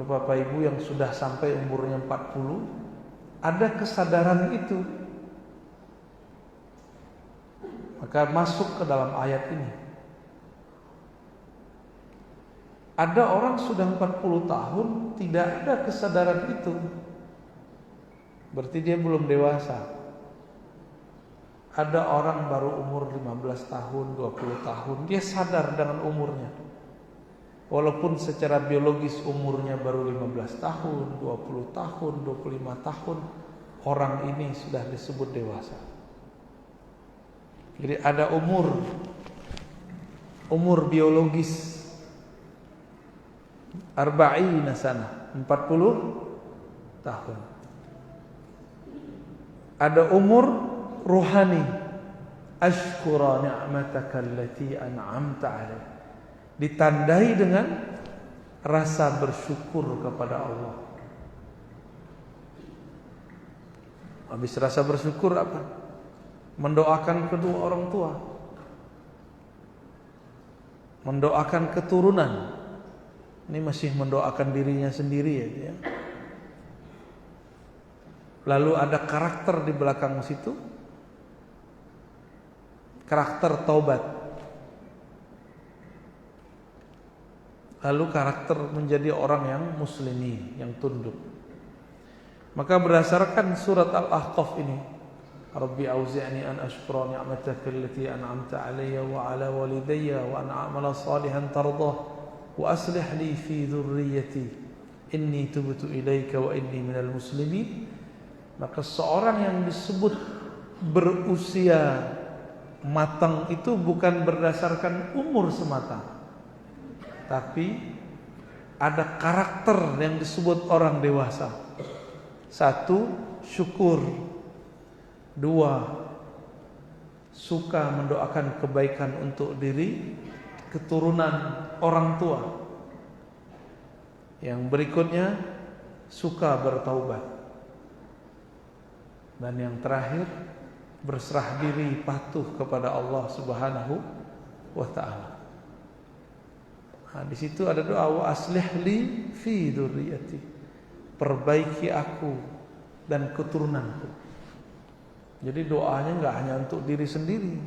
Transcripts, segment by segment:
Bapak Ibu yang sudah sampai umurnya 40, ada kesadaran itu, maka masuk ke dalam ayat ini. Ada orang sudah 40 tahun tidak ada kesadaran itu, berarti dia belum dewasa. Ada orang baru umur 15 tahun, 20 tahun, dia sadar dengan umurnya. Walaupun secara biologis umurnya baru 15 tahun, 20 tahun, 25 tahun, orang ini sudah disebut dewasa. Jadi ada umur biologis 40 sana, 40 tahun. Ada umur ruhani, ashkura ni'mataka allati an'amta 'alaih. Ditandai dengan rasa bersyukur kepada Allah. Habis rasa bersyukur apa? Mendoakan kedua orang tua, mendoakan keturunan. Ini masih mendoakan dirinya sendiri ya. Lalu ada karakter di belakang situ, karakter taubat. Lalu karakter menjadi orang yang muslimi, yang tunduk. Maka berdasarkan surat Al-Ahqaf ini, Rabbi auzi'ni an ashkura ni'mataka allati an'amta 'alayya wa 'ala walidayya wa an a'mala salihan tardah wa aslih li fi dhurriyyati inni tubtu ilaika wa inni minal muslimin. Maka seorang yang disebut berusia matang itu bukan berdasarkan umur semata, tapi ada karakter yang disebut orang dewasa. 1, syukur. 2, suka mendoakan kebaikan untuk diri, keturunan, orang tua. Yang berikutnya, suka bertaubat. Dan yang terakhir, berserah diri patuh kepada Allah Subhanahu wa ta'ala. Nah, di situ ada doa, wa aslih li fi dzurriyyati. Perbaiki aku dan keturunanku. Jadi doanya enggak hanya untuk diri sendiri,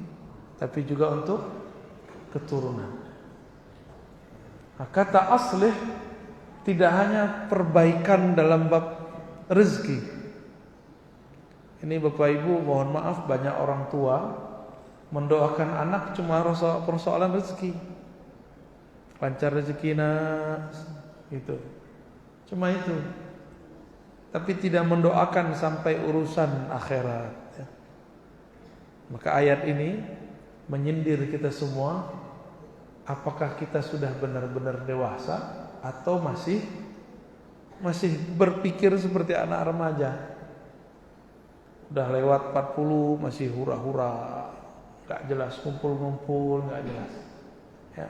tapi juga untuk keturunan. Nah, kata aslih tidak hanya perbaikan dalam bab rezeki. Ini Bapak Ibu, mohon maaf, banyak orang tua mendoakan anak cuma persoalan rezeki. Lancar rezeki nak, gitu. Cuma itu. Tapi tidak mendoakan sampai urusan akhirat ya. Maka ayat ini menyindir kita semua. Apakah kita sudah benar-benar dewasa atau masih berpikir seperti anak remaja? Udah lewat 40 masih hura-hura, gak jelas, ngumpul-ngumpul, gak jelas ya.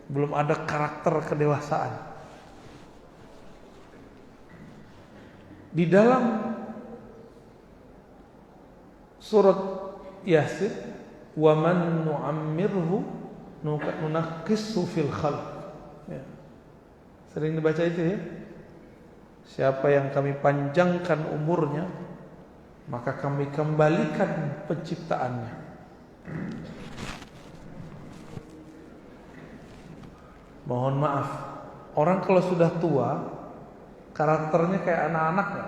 Belum ada karakter kedewasaan. Di dalam surat Yasin, wa man nu'ammirhu nunaqqishu fil khalq ya. Sering dibaca itu ya. Siapa yang kami panjangkan umurnya, maka kami kembalikan penciptaannya. Mohon maaf, orang kalau sudah tua karakternya kayak anak-anak ya?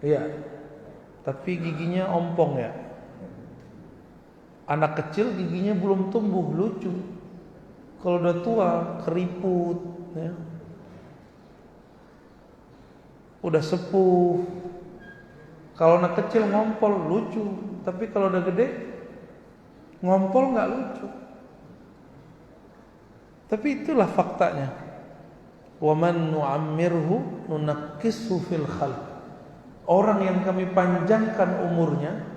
Iya, tapi giginya ompong ya. Anak kecil giginya belum tumbuh, lucu. Kalau udah tua keriput ya. Udah sepuh. Kalau anak kecil ngompol lucu, tapi kalau udah gede ngompol nggak lucu. Tapi itulah faktanya. Wa man nu'ammirhu nunaqqishu fil khalq. Orang yang kami panjangkan umurnya,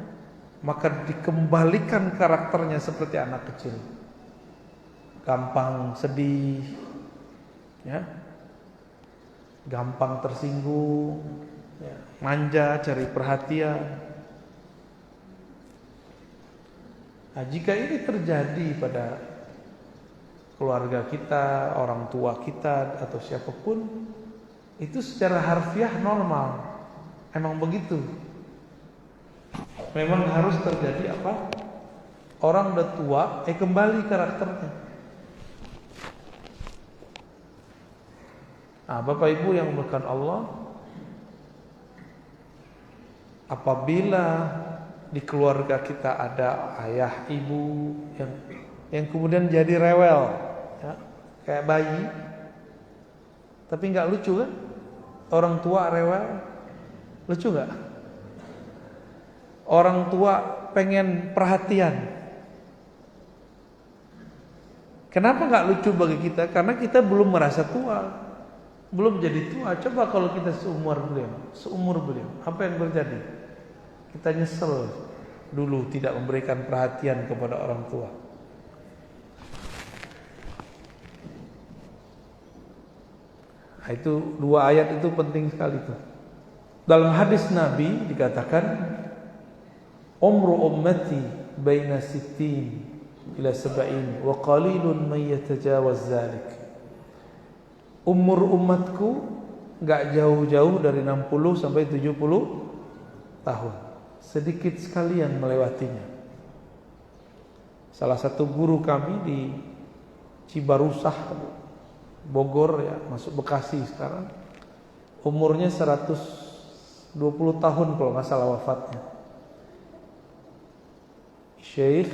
maka dikembalikan karakternya seperti anak kecil. Gampang sedih, ya. Gampang tersinggung, ya. Manja, cari perhatian. Nah, jika ini terjadi pada keluarga kita, orang tua kita atau siapapun, itu secara harfiah normal. Emang begitu. Memang harus terjadi apa? Orang udah tua, kembali karakternya. Nah, Bapak Ibu yang dimuliakan Allah, apabila di keluarga kita ada ayah, ibu yang kemudian jadi rewel, ya, kayak bayi, tapi nggak lucu kan? Orang tua rewel, lucu nggak? Orang tua pengen perhatian. Kenapa nggak lucu bagi kita? Karena kita belum merasa tua, belum jadi tua. Coba kalau kita seumur beliau, apa yang terjadi? Kita nyesel dulu tidak memberikan perhatian kepada orang tua. Nah, itu dua ayat itu penting sekali tuh. Dalam hadis Nabi dikatakan, umru ummati baina sittin ila sab'in wa qalilun man yatajawaz zalik. Umur umatku enggak jauh-jauh dari 60 sampai 70 tahun. Sedikit sekali yang melewatinya. Salah satu guru kami di Cibarusah, Bogor, ya, masuk Bekasi sekarang, umurnya 120 tahun kalau nggak salah wafatnya. Syekh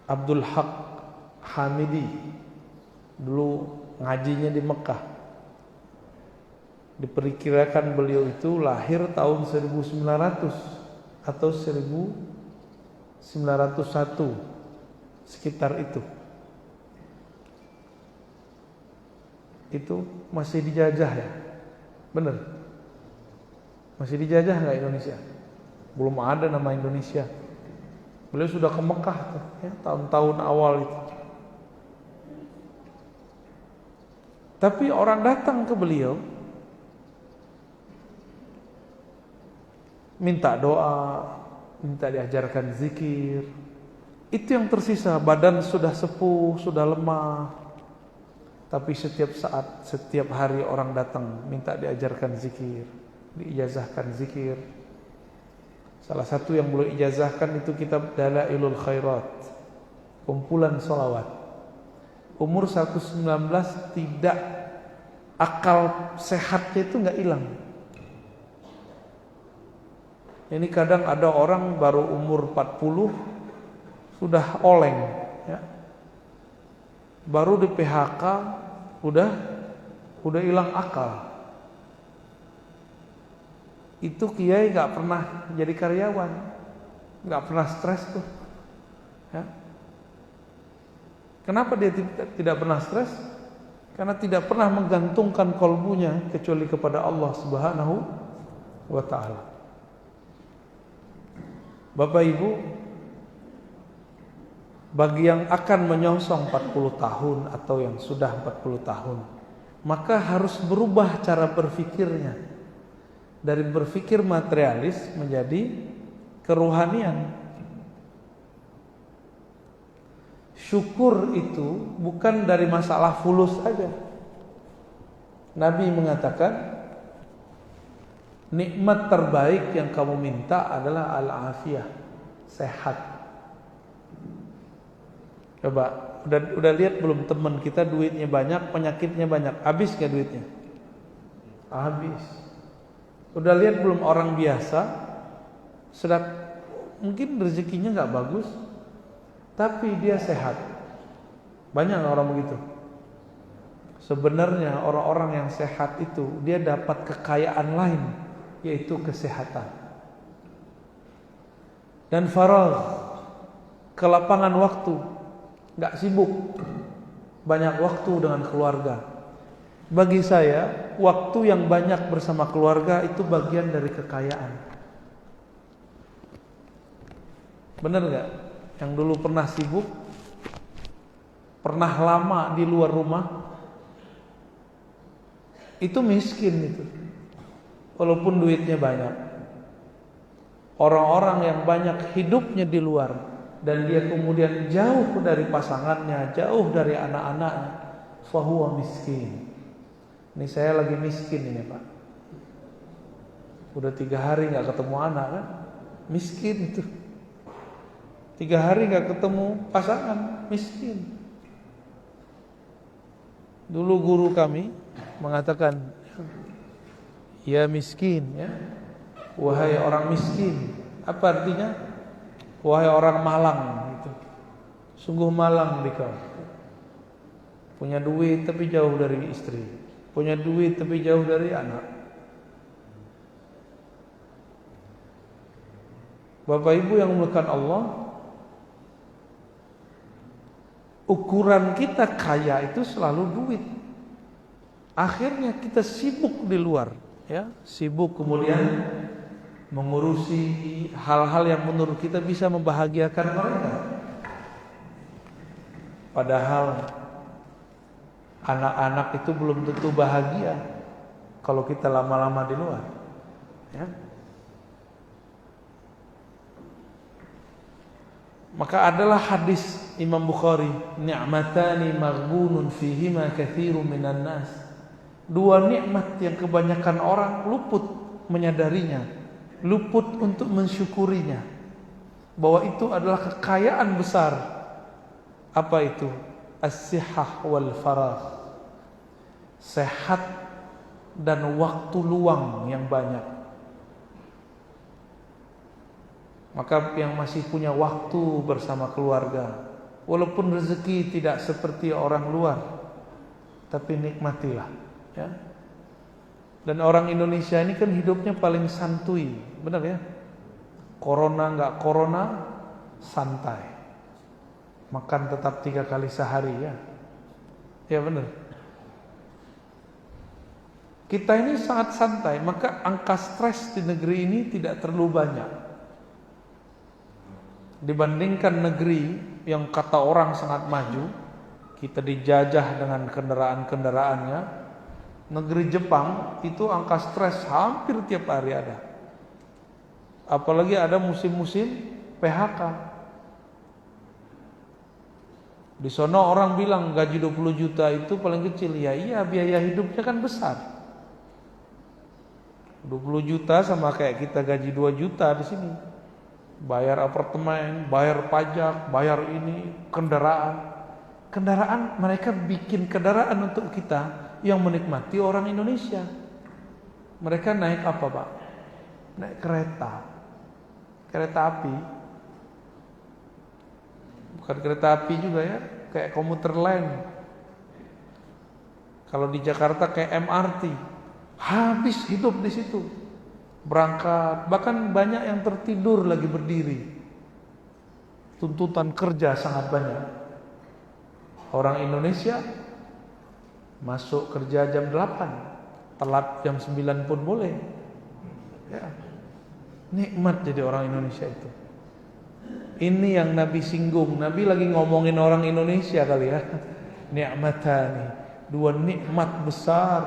Abdul Haq Hamidi, dulu ngajinya di Mekah. Diperkirakan beliau itu lahir tahun 1900 atau 1901, sekitar itu. Itu masih dijajah ya, bener? Masih dijajah nggak Indonesia? Belum ada nama Indonesia. Beliau sudah ke Mekah tuh, ya, tahun-tahun awal itu. Tapi orang datang ke beliau minta doa, minta diajarkan zikir. Itu yang tersisa. Badan sudah sepuh, sudah lemah, tapi setiap saat, setiap hari orang datang minta diajarkan zikir, diijazahkan zikir. Salah satu yang beliau ijazahkan itu kitab Dalailul Khairat, kumpulan sholawat. Umur 119 tidak, akal sehatnya itu nggak hilang. Ini kadang ada orang baru umur 40 sudah oleng, ya. Baru di PHK udah hilang akal. Itu kiai nggak pernah jadi karyawan, nggak pernah stres tuh, ya. Kenapa dia tidak pernah stres? Karena tidak pernah menggantungkan kolbunya kecuali kepada Allah Subhanahu wa Ta'ala. Bapak Ibu, bagi yang akan menyongsong 40 tahun atau yang sudah 40 tahun, maka harus berubah cara berpikirnya. Dari berpikir materialis menjadi kerohanian. Syukur itu bukan dari masalah fulus saja. Nabi mengatakan, nikmat terbaik yang kamu minta adalah al-afiyah, sehat. Coba, udah lihat belum teman kita duitnya banyak, penyakitnya banyak, habis gak duitnya? Habis. Udah lihat belum orang biasa, sedang mungkin rezekinya nggak bagus, tapi dia sehat. Banyak orang begitu. Sebenarnya orang-orang yang sehat itu dia dapat kekayaan lain, yaitu kesehatan. Dan faragh, kelapangan waktu, nggak sibuk, banyak waktu dengan keluarga. Bagi saya, waktu yang banyak bersama keluarga itu bagian dari kekayaan. Benar gak? Yang dulu pernah sibuk, pernah lama di luar rumah, itu miskin itu, walaupun duitnya banyak. Orang-orang yang banyak hidupnya di luar, dan dia kemudian jauh dari pasangannya, jauh dari anak-anaknya, fahuwa miskin. Ini saya lagi miskin ini Pak. Udah 3 hari nggak ketemu anak kan, miskin itu. 3 hari nggak ketemu pasangan, miskin. Dulu guru kami mengatakan, ya miskin, ya, wahai orang miskin. Apa artinya? Wahai orang malang gitu. Sungguh malang dikau. Punya duit tapi jauh dari istri, punya duit tapi jauh dari anak. Bapak Ibu yang dimuliakan Allah, ukuran kita kaya itu selalu duit. Akhirnya kita sibuk di luar, ya, sibuk kemudian mengurusi hal-hal yang menurut kita bisa membahagiakan mereka. Padahal anak-anak itu belum tentu bahagia kalau kita lama-lama di luar, ya. Maka adalah hadis Imam Bukhari, ni'matani maghbunun fihima katsirun minan nas. 2 nikmat yang kebanyakan orang luput menyadarinya, luput untuk mensyukurinya, bahwa itu adalah kekayaan besar. Apa itu? As-sihhah wal faragh. Sehat dan waktu luang yang banyak. Maka yang masih punya waktu bersama keluarga, walaupun rezeki tidak seperti orang luar, tapi nikmatilah, ya. Dan orang Indonesia ini kan hidupnya paling santuy, benar ya? Corona nggak corona, santai. Makan tetap 3 kali sehari, ya. Ya benar. Kita ini sangat santai, maka angka stres di negeri ini tidak terlalu banyak. Dibandingkan negeri yang kata orang sangat maju, kita dijajah dengan kendaraan-kendaraannya. Negeri Jepang itu angka stres hampir tiap hari ada. Apalagi ada musim-musim PHK. Di sana orang bilang gaji 20 juta itu paling kecil. Ya iya, biaya hidupnya kan besar. 20 juta sama kayak kita gaji 2 juta di sini. Bayar apartemen, bayar pajak, bayar ini, kendaraan. Kendaraan, mereka bikin kendaraan untuk kita yang menikmati orang Indonesia. Mereka naik apa Pak? Naik kereta. Kereta api. Bukan kereta api juga ya, kayak komuter lain. Kalau di Jakarta kayak MRT. Habis hidup di situ. Berangkat, bahkan banyak yang tertidur lagi berdiri. Tuntutan kerja sangat banyak. Orang Indonesia masuk kerja jam 8, telat jam 9 pun boleh, ya. Nikmat jadi orang Indonesia itu. Ini yang Nabi singgung. Nabi lagi ngomongin orang Indonesia kali ya. Ni'matani, 2 nikmat besar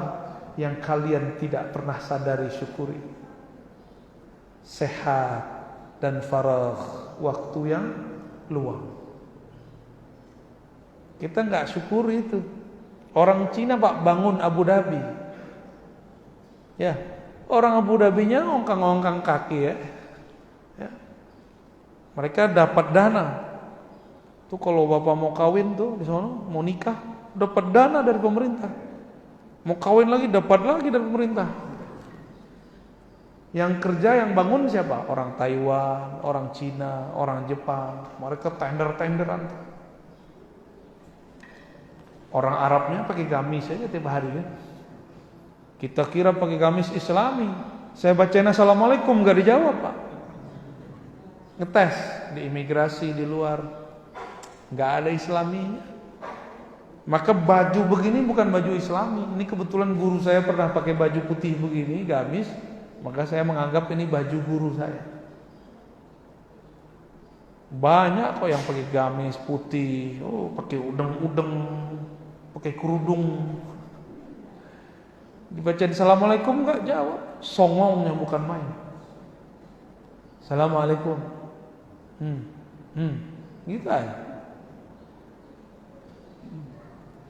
yang kalian tidak pernah sadari, syukuri. Sehat dan faragh, waktu yang luang. Kita nggak syukuri itu. Orang Cina Pak bangun Abu Dhabi, ya, orang Abu Dhabinya ngongkang-ngongkang kaki, ya. Mereka dapat dana. Tuh kalau bapak mau kawin tuh di sana, mau nikah, dapat dana dari pemerintah. Mau kawin lagi dapat lagi dari pemerintah. Yang kerja, yang bangun siapa? Orang Taiwan, orang Cina, orang Jepang. Mereka tender-tenderan. Orang Arabnya pakai gamis aja tiap hari kan. Kita kira pakai gamis Islami. Saya bacain assalamualaikum gak dijawab Pak. Ngetes di imigrasi di luar, gak ada Islaminya. Maka baju begini bukan baju Islami. Ini kebetulan guru saya pernah pakai baju putih begini, gamis. Maka saya menganggap ini baju guru saya. Banyak kok yang pakai gamis putih, pakai udeng-udeng, pakai kerudung. Dibaca assalamualaikum enggak jawab, songongnya bukan main. Assalamualaikum. Gitu aja.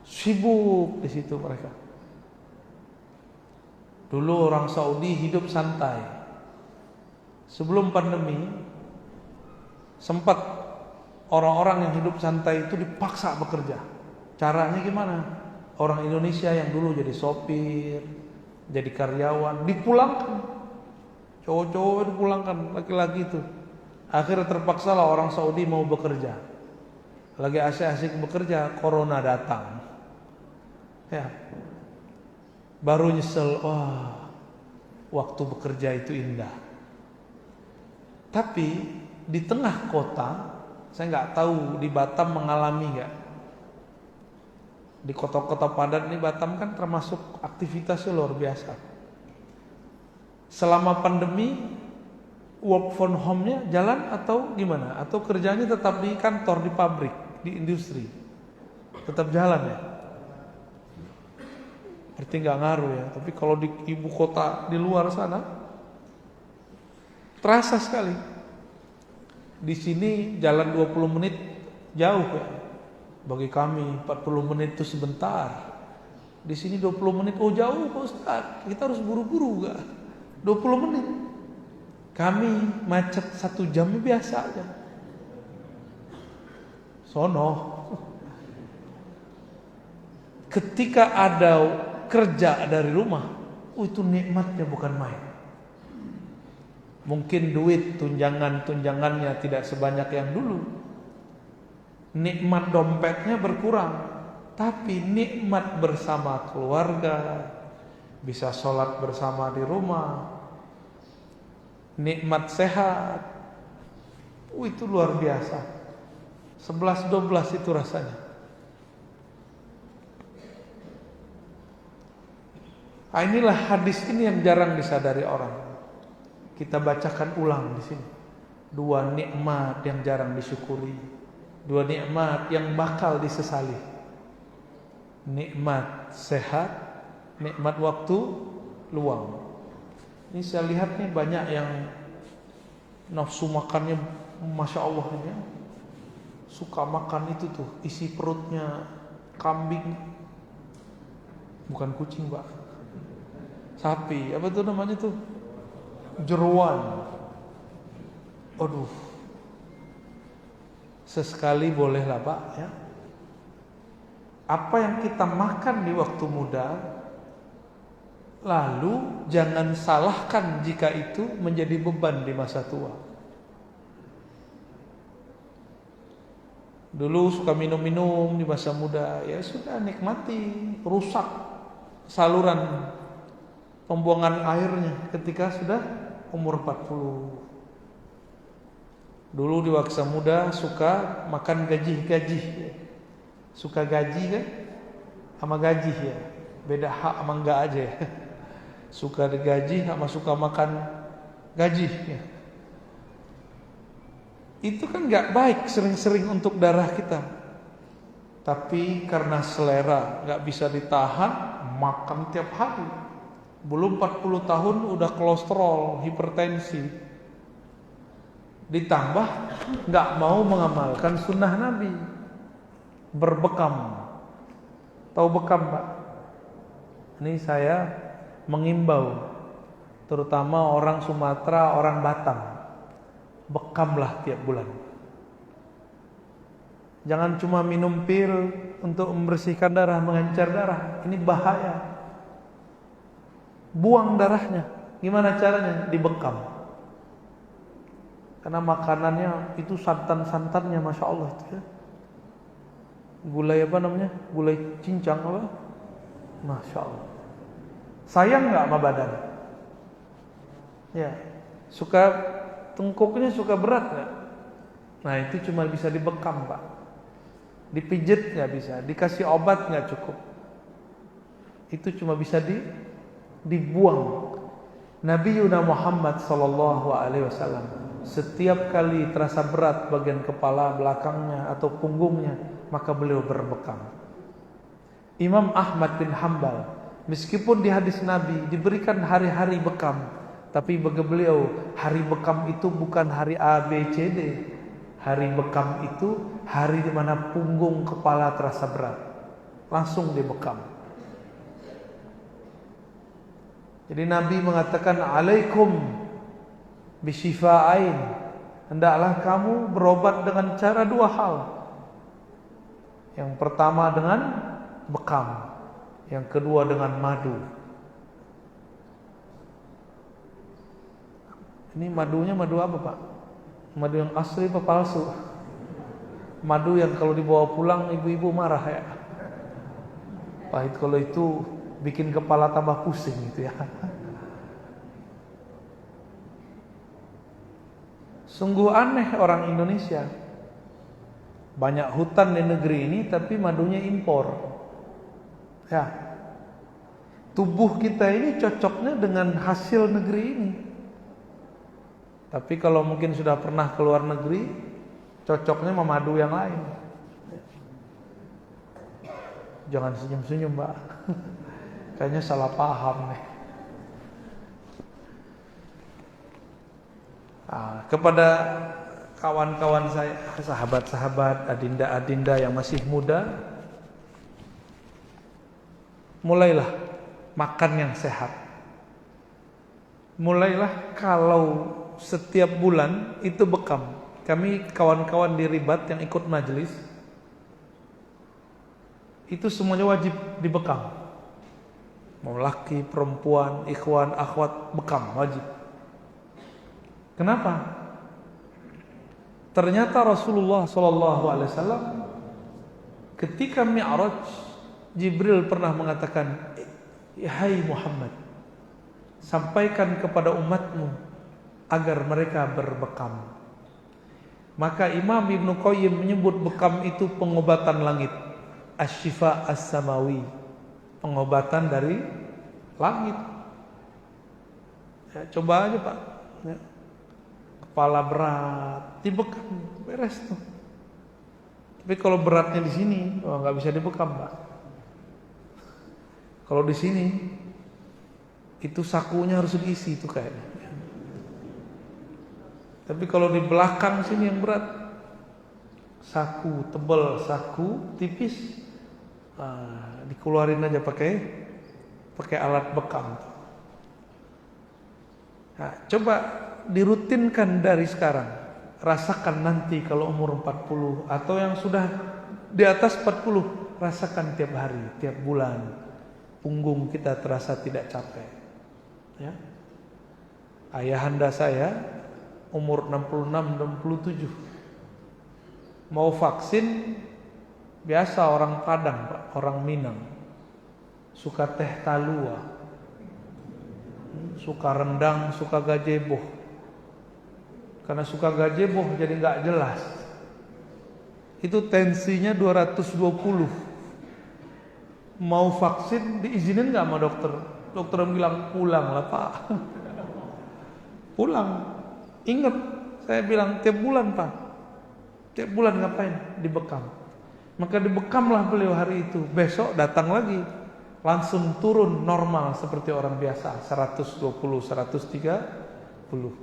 Sibuk di situ mereka. Dulu orang Saudi hidup santai. Sebelum pandemi sempat orang-orang yang hidup santai itu dipaksa bekerja. Caranya gimana? Orang Indonesia yang dulu jadi sopir, jadi karyawan dipulangkan. Cowok-cowok dipulangkan, laki-laki itu. Akhirnya terpaksa lah orang Saudi mau bekerja. Lagi asik-asik bekerja, corona datang. Ya. Baru nyesel, wah, waktu bekerja itu indah. Tapi di tengah kota, saya nggak tahu di Batam mengalami nggak. Di kota-kota padat ini Batam kan termasuk aktivitasnya luar biasa. Selama pandemi work from home-nya jalan atau gimana? Atau kerjanya tetap di kantor, di pabrik, di industri? Tetap jalan ya? Berarti nggak ngaruh ya. Tapi kalau di ibu kota di luar sana terasa sekali. Di sini jalan 20 menit jauh ya. Bagi kami 40 menit itu sebentar. Di sini 20 menit oh jauh Pak Ustaz. Kita harus buru-buru enggak? 20 menit. Kami macet 1 jam biasa aja. Sono. Ketika ada kerja dari rumah, itu nikmatnya bukan main. Mungkin duit tunjangannya tidak sebanyak yang dulu. Nikmat dompetnya berkurang, tapi nikmat bersama keluarga, bisa sholat bersama di rumah, nikmat sehat, itu luar biasa. 11-12 itu rasanya. Nah, inilah hadis ini yang jarang disadari orang. Kita bacakan ulang di sini. 2 nikmat yang jarang disyukuri, 2 nikmat yang bakal disesali. Nikmat sehat, nikmat waktu luang. Ini saya lihat nih banyak yang nafsu makannya Masya Allah ini ya. Suka makan itu tuh, isi perutnya kambing. Bukan kucing Pak, sapi, apa tuh namanya tuh? Jeruan. Aduh. Sesekali bolehlah Pak ya. Apa yang kita makan di waktu muda, lalu jangan salahkan jika itu menjadi beban di masa tua. Dulu suka minum-minum di masa muda, ya sudah nikmati, rusak saluran pembuangan airnya ketika sudah umur 40. Dulu di waktu muda suka makan gaji. Suka gaji kan? Sama gaji ya. Beda hak sama enggak aja ya. Suka digaji sama suka makan gaji ya. Itu kan enggak baik sering-sering untuk darah kita. Tapi karena selera enggak bisa ditahan, makan tiap hari. Belum 40 tahun udah kolesterol, hipertensi. Ditambah nggak mau mengamalkan sunnah Nabi, berbekam. Tahu bekam Pak? Ini saya mengimbau, terutama orang Sumatera, orang Batam, bekamlah tiap bulan. Jangan cuma minum pil untuk membersihkan darah, mengencer darah. Ini bahaya. Buang darahnya. Gimana caranya? Dibekam. Karena makanannya itu santan-santannya Masya Allah itu ya. Gulai apa namanya? Gulai cincang apa? Masya Allah. Sayang gak sama badan? Ya. Suka tengkuknya suka berat gak? Nah itu cuma bisa dibekam Pak. Dipijit gak bisa. Dikasih obat gak cukup. Itu cuma bisa dibuang. Nabi Muhammad sallallahu alaihi wasallam setiap kali terasa berat bagian kepala belakangnya atau punggungnya, maka beliau berbekam. Imam Ahmad bin Hanbal, meskipun di hadis Nabi diberikan hari-hari bekam, tapi bagi beliau hari bekam itu bukan hari A, B, C, D. Hari bekam itu hari di mana punggung kepala terasa berat. Langsung dibekam. Jadi Nabi mengatakan, alaikum bisyifa'ain. Hendaklah kamu berobat dengan cara dua hal. Yang pertama dengan bekam, yang kedua dengan madu. Ini madunya madu apa, Pak? Madu yang asli apa palsu? Madu yang kalau dibawa pulang ibu-ibu marah ya. Pahit kalau itu, bikin kepala tambah pusing gitu ya. Sungguh aneh orang Indonesia. Banyak hutan di negeri ini tapi madunya impor. Ya. Tubuh kita ini cocoknya dengan hasil negeri ini. Tapi kalau mungkin sudah pernah keluar negeri, cocoknya sama madu yang lain. Jangan senyum-senyum, Mbak. Kayaknya salah paham nih. Kepada kawan-kawan saya, sahabat-sahabat, adinda-adinda yang masih muda, mulailah makan yang sehat. Mulailah kalau setiap bulan itu bekam. Kami kawan-kawan di Ribat yang ikut majelis, itu semuanya wajib dibekam. Mau laki, perempuan, ikhwan, akhwat, bekam wajib. Kenapa? Ternyata Rasulullah SAW ketika Mi'raj, Jibril pernah mengatakan, hai Muhammad, sampaikan kepada umatmu agar mereka berbekam. Maka Imam Ibnu Qayyim menyebut bekam itu pengobatan langit, asy-syifa as-samawi, pengobatan dari langit. Ya, coba aja Pak, ya. Kepala berat, dibekam, beres tuh. Tapi kalau beratnya di sini, nggak bisa dibekam, Pak. Kalau di sini, itu sakunya harus diisi itu kayaknya. Tapi kalau di belakang sini yang berat, saku tebal, saku tipis, dikeluarin aja pakai alat bekam. Nah, coba dirutinkan dari sekarang. Rasakan nanti kalau umur 40 atau yang sudah di atas 40, rasakan tiap hari, tiap bulan. Punggung kita terasa tidak capek. Ya. Ayahanda saya umur 66-67 mau vaksin, biasa orang Padang, Pak, orang Minang, suka teh talua, suka rendang, suka gazebo. Karena suka gazebo jadi nggak jelas. Itu tensinya 220. Mau vaksin diizinin nggak sama dokter? Dokter bilang pulang lah Pak. Pulang. Ingat, saya bilang tiap bulan Pak. Tiap bulan ngapain? Dibekam. Maka dibekamlah beliau hari itu. Besok datang lagi, langsung turun normal seperti orang biasa, 120, 130.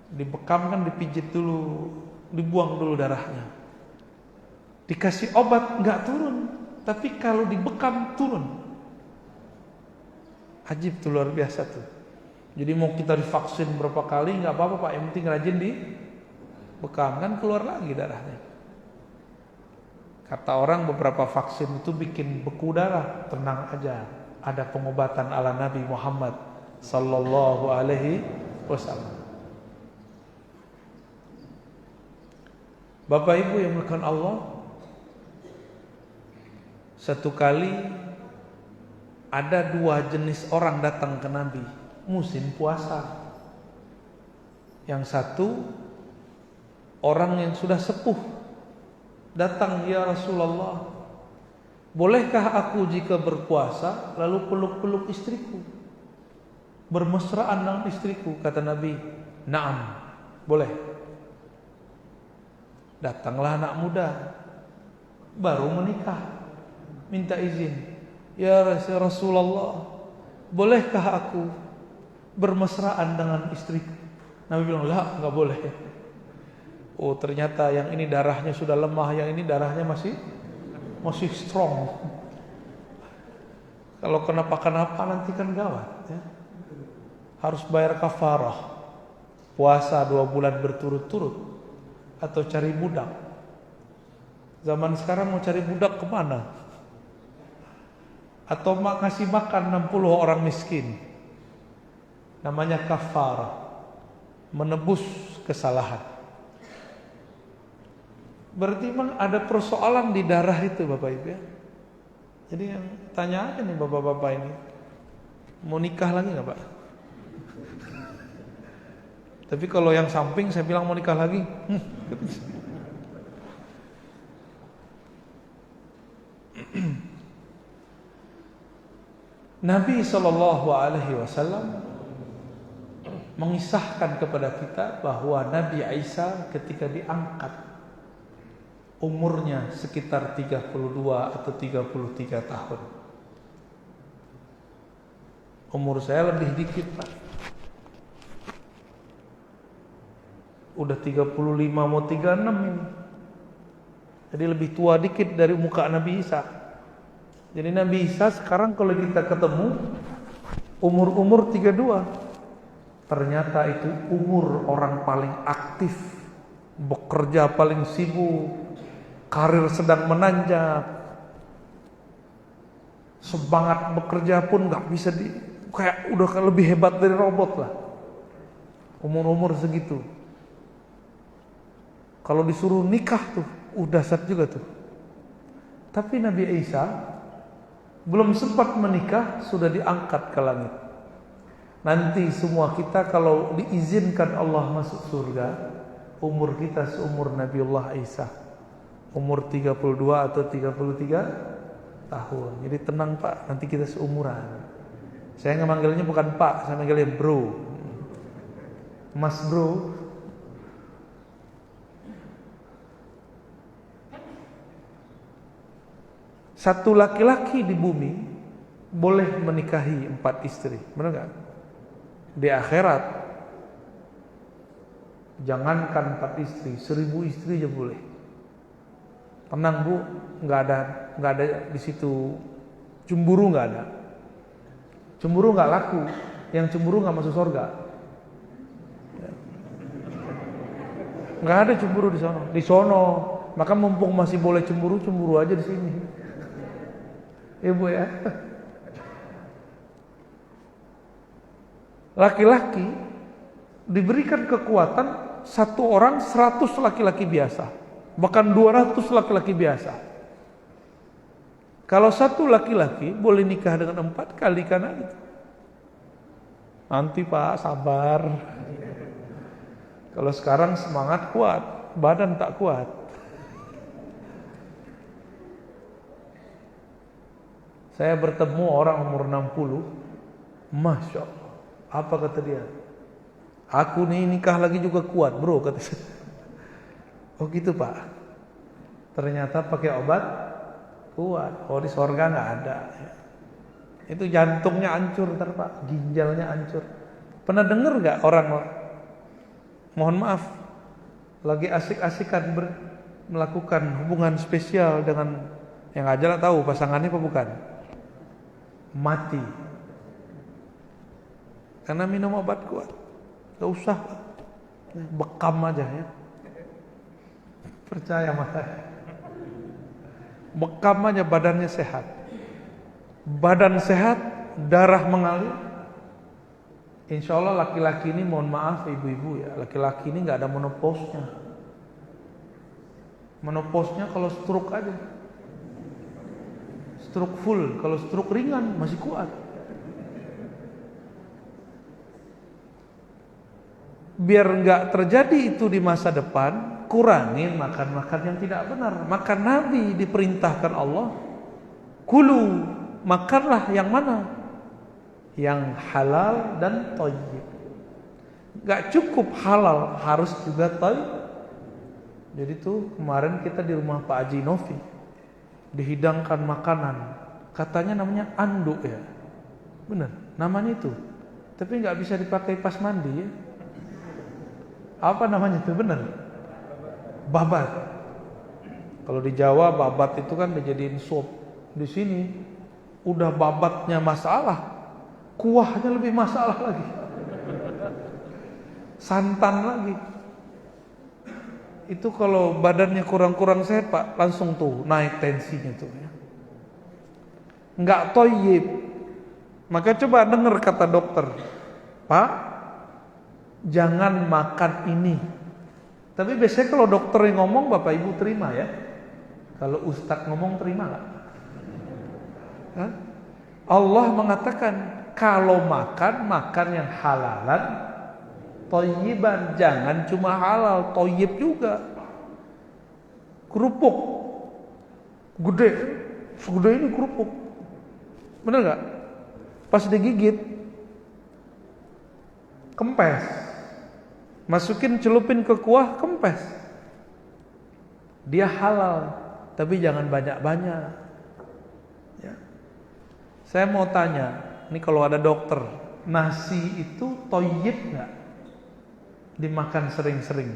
Dibekam kan dipijit dulu, dibuang dulu darahnya. Dikasih obat nggak turun, tapi kalau dibekam turun. Ajib tuh, luar biasa tuh. Jadi mau kita divaksin berapa kali nggak apa-apa Pak, yang penting rajin dibekam, kan keluar lagi darahnya. Kata orang beberapa vaksin itu bikin beku darah, tenang aja, ada pengobatan ala Nabi Muhammad sallallahu alaihi wasallam. Bapak Ibu yang dimuliakan Allah, satu kali ada dua jenis orang datang ke Nabi musim puasa. Yang satu orang yang sudah sepuh datang, ya Rasulullah, bolehkah aku jika berpuasa lalu peluk-peluk istriku, bermesraan dengan istriku? Kata Nabi, "Na'am, boleh." Datanglah anak muda baru menikah, minta izin, ya Rasulullah, bolehkah aku bermesraan dengan istriku? Nabi bilang, lah nggak boleh. Oh ternyata yang ini darahnya sudah lemah, yang ini darahnya masih strong. Kalau kenapa-kenapa nanti kan gawat ya. Harus bayar kafarah, puasa 2 bulan berturut-turut, atau cari budak. Zaman sekarang mau cari budak kemana? Atau ngasih makan 60 orang miskin. Namanya kafarah, menebus kesalahan. Berarti memang ada persoalan di darah itu Bapak Ibu ya. Jadi yang tanya aja nih bapak-bapak ini, mau nikah lagi nggak Pak? Tapi kalau yang samping saya bilang mau nikah lagi, Nabi SAW mengisahkan kepada kita bahwa Nabi Isa ketika diangkat umurnya sekitar 32 atau 33 tahun. Umur saya lebih dikit Pak. Udah 35 mau 36 ini. Jadi lebih tua dikit dari muka Nabi Isa. Jadi Nabi Isa sekarang kalau kita ketemu umur 32, ternyata itu umur orang paling aktif, bekerja paling sibuk, karir sedang menanjak, semangat bekerja pun nggak bisa kayak udah lebih hebat dari robot lah. Umur segitu. Kalau disuruh nikah tuh, dahsyat juga tuh. Tapi Nabi Isa belum sempat menikah sudah diangkat ke langit. Nanti semua kita kalau diizinkan Allah masuk surga, umur kita seumur Nabiullah Isa. Umur 32 atau 33 tahun. Jadi tenang Pak, nanti kita seumuran. Saya nggak manggilnya bukan Pak, saya manggilnya Bro. Mas Bro. Satu laki-laki di bumi boleh menikahi 4 istri, benar nggak? Di akhirat jangankan 4 istri, 1000 istri aja boleh. Tenang Bu, nggak ada di situ cemburu, nggak ada. Cemburu nggak laku, yang cemburu nggak masuk surga. Nggak ada cemburu di sono. Di sono, maka mumpung masih boleh cemburu aja di sini. Ibu ya. Laki-laki diberikan kekuatan 1 orang 100 laki-laki biasa. Bahkan 200 laki-laki biasa. Kalau 1 laki-laki boleh nikah dengan 4 kali karena itu. Nanti Pak sabar. Kalau sekarang semangat kuat, badan tak kuat. Saya bertemu orang umur 60, Masya Allah. Apa kata dia? Aku nih nikah lagi juga kuat bro, kata saya. Oh gitu Pak. Ternyata pakai obat kuat. Oh di sorga nggak ada. Itu jantungnya hancur ntar Pak, ginjalnya hancur. Pernah dengar nggak orang, mohon maaf, lagi asik-asikan melakukan hubungan spesial dengan yang aja lah tahu pasangannya apa bukan? Mati. Karena minum obat kuat. Gak usah Pak. Bekam aja ya. Percaya sama saya. Bekam aja, badannya sehat. Badan sehat, darah mengalir. Insya Allah laki-laki ini, mohon maaf ibu-ibu ya, laki-laki ini gak ada menopausnya. Menopausnya kalau stroke aja. Stroke full, kalau stroke ringan masih kuat. Biar gak terjadi itu di masa depan, kurangin makan-makan yang tidak benar. Maka Nabi diperintahkan Allah, kulu, makanlah yang mana? Yang halal dan thayyib. Gak cukup halal, harus juga thayyib. Jadi tuh kemarin kita di rumah Pak Haji Novi dihidangkan makanan, katanya namanya anduk ya. Benar, namanya itu. Tapi gak bisa dipakai pas mandi ya. Apa namanya itu benar? Babat. Kalau di Jawa babat itu kan dijadiin sup. Di sini udah babatnya masalah, kuahnya lebih masalah lagi. Santan lagi. Itu kalau badannya kurang-kurang sehat Pak, langsung tuh naik tensinya tuh ya. Enggak toyib. Maka coba dengar kata dokter, Pak, jangan makan ini. Tapi biasanya kalau dokter yang ngomong Bapak Ibu terima ya. Kalau ustadz ngomong terima gak? Hah? Allah mengatakan kalau makan yang halalan thayyiban, jangan cuma halal, thayyib juga. Kerupuk gede, segede ini kerupuk. Bener gak? Pas digigit kempes, masukin celupin ke kuah kempes. Dia halal, tapi jangan banyak-banyak ya. Saya mau tanya, ini kalau ada dokter, nasi itu thayyib gak? Dimakan sering-sering.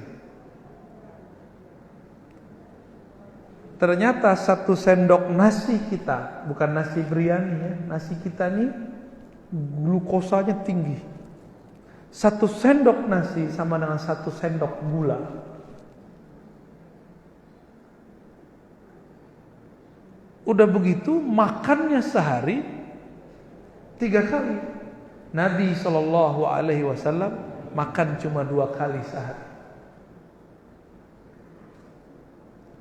Ternyata 1 sendok nasi kita, bukan nasi biryani ya, nasi kita nih glukosanya tinggi. 1 sendok nasi sama dengan 1 sendok gula. Udah begitu makannya sehari 3 kali. Nabi SAW makan cuma 2 kali sehari.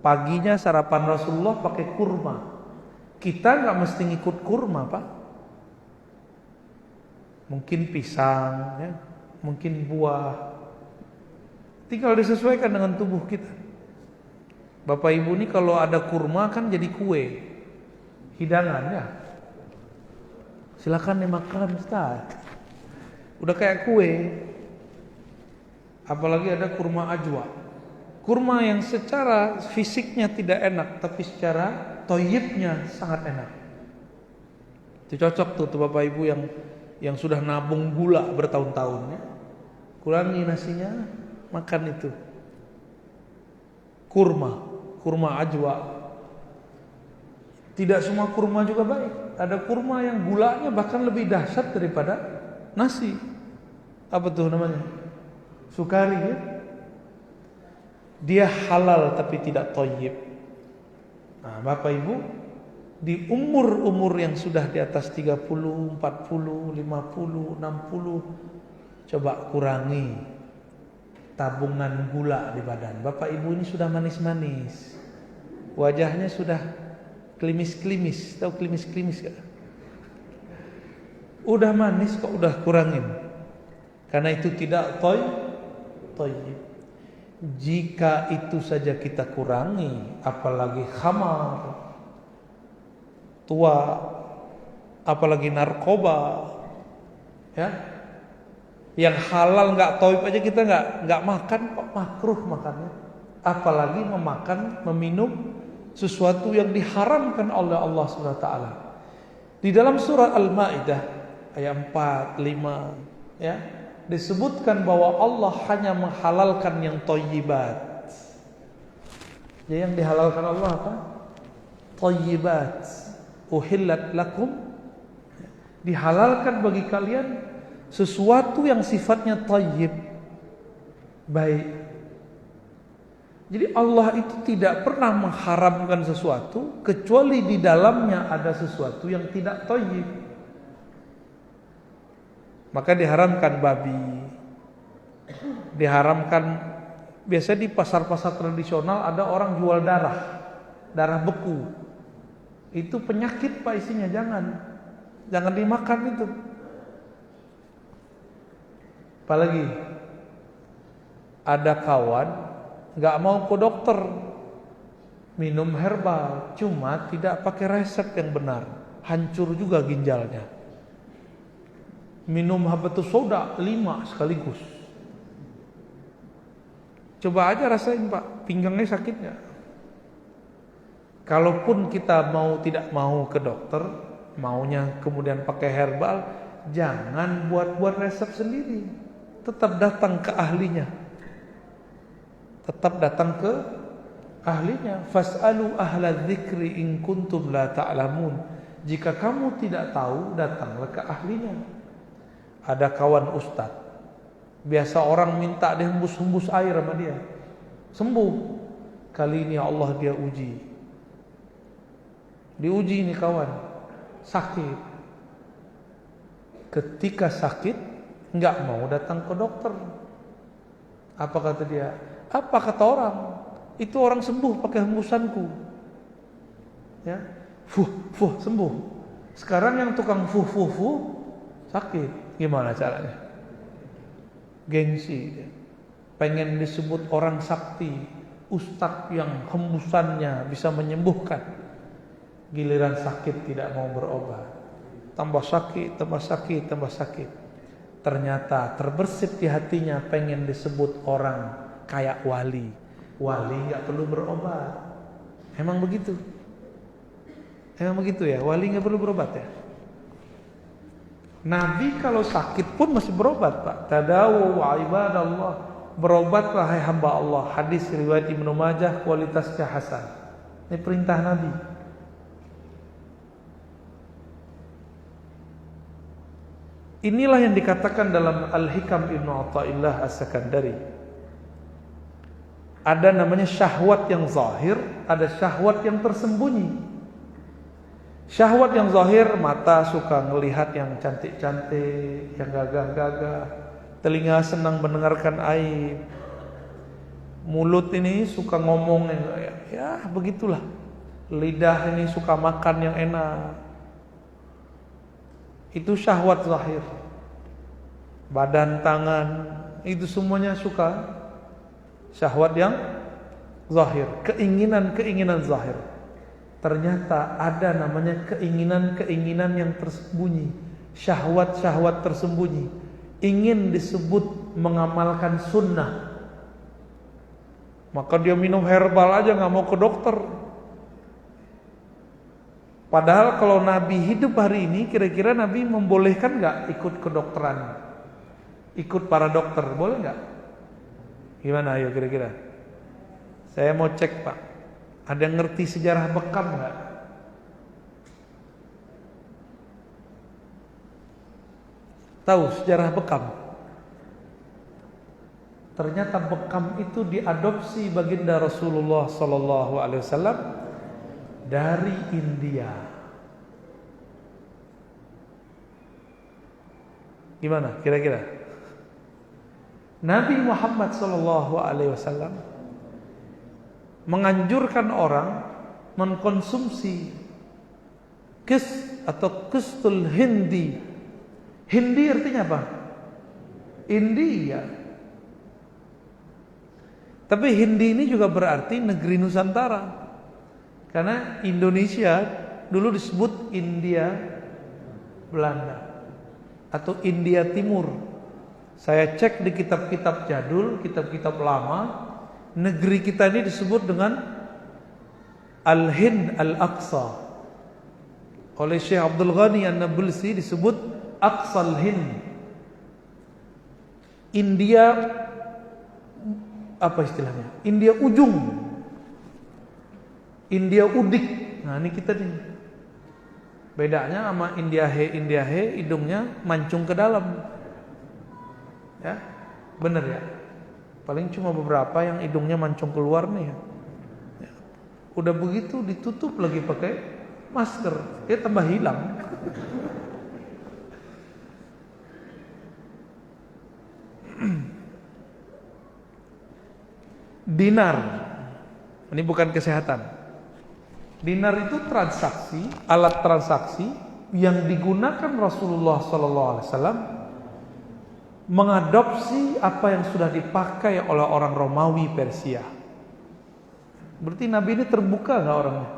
Paginya sarapan Rasulullah pakai kurma. Kita nggak mesti ngikut kurma Pak. Mungkin pisang ya, mungkin buah. Tinggal disesuaikan dengan tubuh kita. Bapak Ibu ini kalau ada kurma kan jadi kue, hidangan ya. Silakan dimakan Ustaz. Udah kayak kue. Apalagi ada kurma ajwa. Kurma yang secara fisiknya tidak enak, tapi secara thayyibnya sangat enak. Itu cocok tuh Bapak Ibu yang sudah nabung gula bertahun-tahun ya. Kurangi nasinya, makan itu. Kurma ajwa. Tidak semua kurma juga baik. Ada kurma yang gulanya bahkan lebih dahsyat daripada nasi. Apa tuh namanya? Sukari ya. Dia halal tapi tidak thayyib. Nah, Bapak Ibu, di umur-umur yang sudah di atas 30, 40, 50, 60, coba kurangi tabungan gula di badan. Bapak Ibu ini sudah manis-manis. Wajahnya sudah klimis-klimis. Tahu klimis-klimis gak? Udah manis kok udah kurangin. Karena itu tidak thayyib. Jika itu saja kita kurangi, apalagi khamar, tua, apalagi narkoba, ya, yang halal nggak thayyib aja kita nggak makan, kok makruh makannya, apalagi meminum sesuatu yang diharamkan oleh Allah Subhanahu wa taala. Di dalam surah Al-Maidah ayat 4, 5, ya. Disebutkan bahwa Allah hanya menghalalkan yang thayyibat. Ya, yang dihalalkan Allah apa? Thayyibat. Uhillat lakum. Dihalalkan bagi kalian sesuatu yang sifatnya thayyib, baik. Jadi Allah itu tidak pernah mengharamkan sesuatu kecuali di dalamnya ada sesuatu yang tidak thayyib. Maka diharamkan babi, diharamkan. Biasa di pasar-pasar tradisional ada orang jual darah beku. Itu penyakit Pak isinya, jangan dimakan itu. Apalagi ada kawan nggak mau ke dokter, minum herbal, cuma tidak pakai resep yang benar, hancur juga ginjalnya. Minum habatus sauda 5 sekaligus. Coba aja rasain Pak, pinggangnya sakit gak? Kalaupun kita tidak mau ke dokter, maunya kemudian pakai herbal, jangan buat resep sendiri. Tetap datang ke ahlinya. Tetap datang ke ahlinya. Fas'alu ahla dzikri in kuntum la ta'lamun. Jika kamu tidak tahu, datanglah ke ahlinya. Ada kawan ustaz, biasa orang minta dia hembus-hembus air sama dia, sembuh. Kali ini Allah dia uji. Diuji ini kawan, sakit. Ketika sakit, enggak mau datang ke dokter. Apa kata dia? Apa kata orang? Itu orang sembuh pakai hembusanku. Ya, sembuh. Sekarang yang tukang sakit. Gimana caranya? Gengsi. Pengen disebut orang sakti, ustadz yang hembusannya bisa menyembuhkan. Giliran sakit tidak mau berobat. Tambah sakit. Ternyata terbersit di hatinya pengen disebut orang kayak wali. Wali nggak perlu berobat. Emang begitu? Emang begitu ya? Wali nggak perlu berobat ya? Nabi kalau sakit pun masih berobat, Pak. Tadawu wa ibadallah. Berobatlah hai hamba Allah. Hadis riwayat Ibnu Majah, kualitasnya hasan. Ini perintah Nabi. Inilah yang dikatakan dalam Al-Hikam Ibnu Athaillah As-Sakandari. Ada namanya syahwat yang zahir, ada syahwat yang tersembunyi. Syahwat yang zahir, mata suka melihat yang cantik-cantik, yang gagah-gagah. Telinga senang mendengarkan aib. Mulut ini suka ngomong yang ya begitulah. Lidah ini suka makan yang enak. Itu syahwat zahir. Badan, tangan, itu semuanya suka syahwat yang zahir, keinginan zahir. Ternyata ada namanya keinginan yang tersembunyi, syahwat tersembunyi. Ingin disebut mengamalkan sunnah, maka dia minum herbal aja, gak mau ke dokter. Padahal kalau Nabi hidup hari ini, kira-kira Nabi membolehkan gak ikut kedokteran? Ikut para dokter, boleh gak? Gimana ayo kira-kira? Saya mau cek, Pak. Ada yang ngerti sejarah bekam gak? Tahu sejarah bekam? Ternyata bekam itu diadopsi baginda Rasulullah SAW dari India. Gimana kira-kira? Nabi Muhammad SAW menganjurkan orang mengkonsumsi kis atau kistul hindi. Hindi artinya apa? India. Tapi Hindi ini juga berarti negeri Nusantara. Karena Indonesia dulu disebut India Belanda atau India Timur. Saya cek di kitab-kitab jadul, kitab-kitab lama, negeri kita ini disebut dengan Al-Hind Al-Aqsa. Oleh Syekh Abdul Ghani An-Nabulsi disebut Aqsal Hind. India apa istilahnya? India ujung. India udik. Nah, ini kita nih. Bedanya sama India he, hidungnya mancung ke dalam. Ya. Bener ya? Paling cuma beberapa yang hidungnya mancung keluar nih ya. Udah begitu ditutup lagi pakai masker. Dia tambah hilang. Dinar. Ini bukan kesehatan. Dinar itu transaksi, alat transaksi yang digunakan Rasulullah SAW mengadopsi apa yang sudah dipakai oleh orang Romawi Persia. Berarti Nabi ini terbuka nggak orangnya?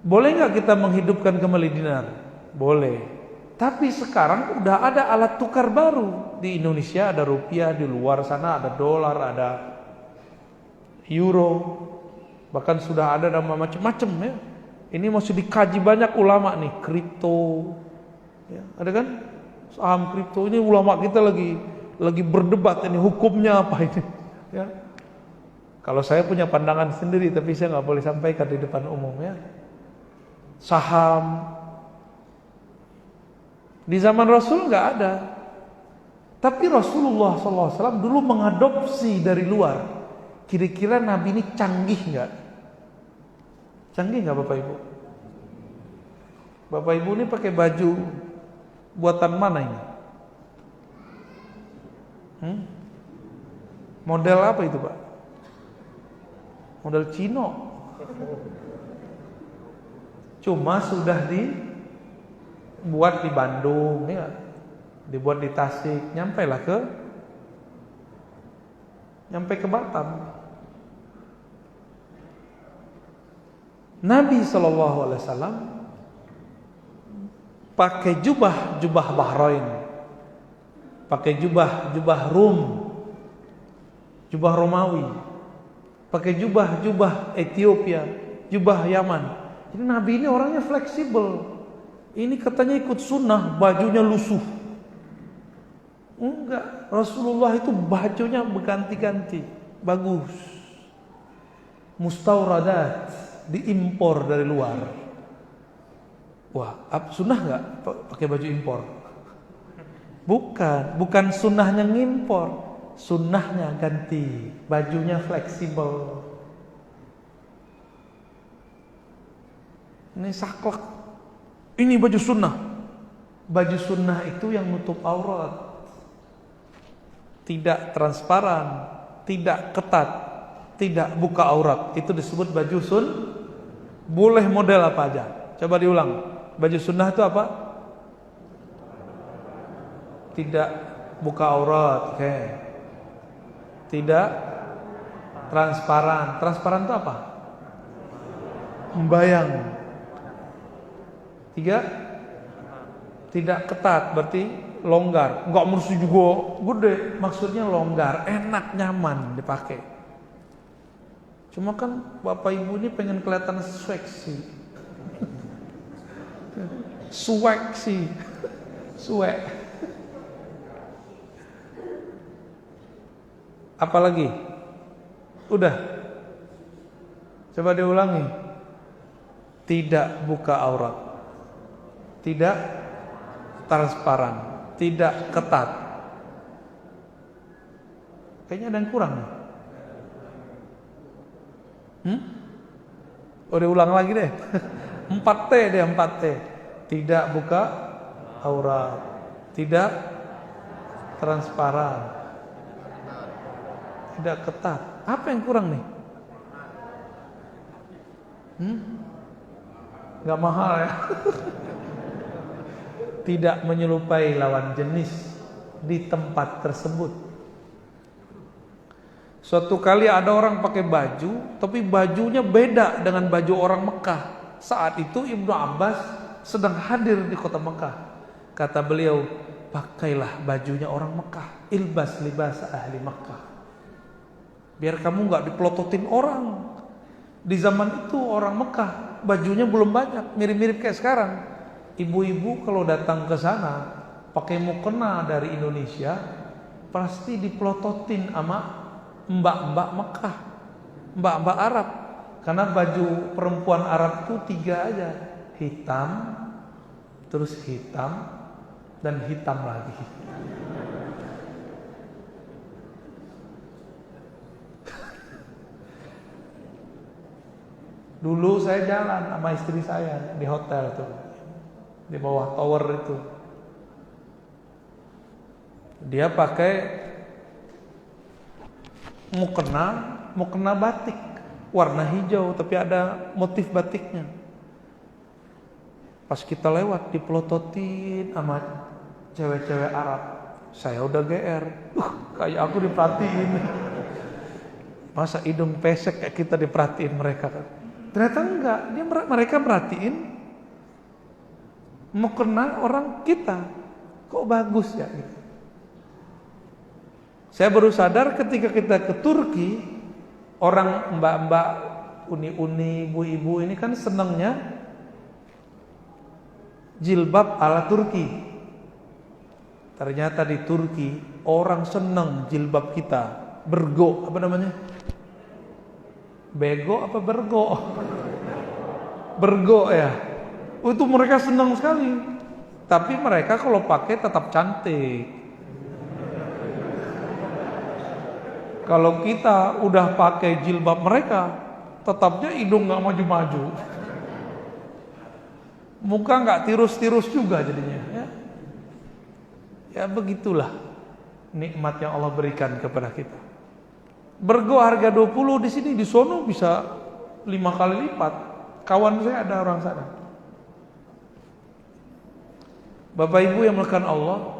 Boleh nggak kita menghidupkan kembali dinar? Boleh. Tapi sekarang udah ada alat tukar baru. Di Indonesia ada rupiah, di luar sana ada dolar, ada euro, bahkan sudah ada nama macam-macam ya. Ini masih dikaji banyak ulama nih, kripto. Ya, ada kan? Saham kripto ini ulama kita lagi lagi berdebat ini hukumnya apa ini. Ya. Kalau saya punya pandangan sendiri, tapi saya nggak boleh sampaikan di depan umum ya. Saham di zaman Rasul nggak ada, tapi Rasulullah SAW dulu mengadopsi dari luar. Kira-kira Nabi ini canggih nggak? Canggih nggak Bapak Ibu? Bapak Ibu ini pakai baju buatan mana ini? Model apa itu Pak? Model Cino. Cuma sudah dibuat di Bandung, ya, dibuat di Tasik, nyampe ke Batam. Nabi SAW pakai jubah Bahrain, pakai jubah Rum, jubah Romawi, pakai jubah Ethiopia, jubah Yaman. Jadi Nabi ini orangnya fleksibel. Ini katanya ikut sunnah, bajunya lusuh. Enggak, Rasulullah itu bajunya berganti-ganti, bagus. Mustauradat, diimpor dari luar. Wah, sunnah enggak pakai baju impor? Bukan sunnahnya ngimpor, sunnahnya ganti, bajunya fleksibel. Ini saklek. Ini baju sunnah. Baju sunnah itu yang nutup aurat, tidak transparan, tidak ketat, tidak buka aurat. Itu disebut baju Boleh model apa aja. Coba diulang. Baju sunnah itu apa? Tidak buka aurat, oke. Tidak transparan. Transparan itu apa? Membayang. Tidak ketat, berarti longgar. Enggak mesti juga gede, maksudnya longgar, enak, nyaman dipakai. Cuma kan Bapak Ibu ini pengen kelihatan seksi. Seksi. Swag. Apalagi? Udah. Coba diulangi. Tidak buka aurat. Tidak transparan, tidak ketat. Kayaknya ada yang kurang nih. Udah ulang lagi deh. 4T deh, 4T. Tidak buka aurat, tidak transparan, tidak ketat. Apa yang kurang nih? Gak mahal ya. Tidak menyerupai lawan jenis di tempat tersebut. Suatu kali ada orang pakai baju, tapi bajunya beda dengan baju orang Mekah. Saat itu Ibnu Abbas sedang hadir di kota Mekah. Kata beliau, pakailah bajunya orang Mekah, ilbas libas ahli Mekah, biar kamu gak dipelototin orang. Di zaman itu orang Mekah bajunya belum banyak, mirip-mirip kayak sekarang. Ibu-ibu kalau datang ke sana pakai mukena dari Indonesia, pasti dipelototin sama mbak-mbak Mekah, mbak-mbak Arab. Karena baju perempuan Arab itu 3 aja, hitam, terus hitam, dan hitam lagi. Dulu saya jalan sama istri saya di hotel tuh, di bawah tower itu. Dia pakai mukena batik warna hijau, tapi ada motif batiknya. Pas kita lewat dipelototin sama cewek-cewek Arab. Saya udah GR. Kayak aku diperhatiin. Masa hidung pesek kayak kita diperhatiin mereka kan? Ternyata enggak, mereka merhatiin mukena orang kita. Kok bagus ya gitu. Saya baru sadar ketika kita ke Turki, orang mbak-mbak, uni-uni, ibu-ibu ini kan senangnya jilbab ala Turki. Ternyata di Turki orang senang jilbab kita. Bergo, apa namanya? Bego apa bergo? Bergo ya. Itu mereka senang sekali. Tapi mereka kalau pakai tetap cantik. Kalau kita udah pakai jilbab mereka, tetapnya hidung nggak maju-maju, muka nggak tirus-tirus juga jadinya. Ya begitulah nikmat yang Allah berikan kepada kita. Bergo harga 20 di sini, di sono bisa 5 kali lipat. Kawan saya ada orang sana. Bapak Ibu yang melakukan Allah,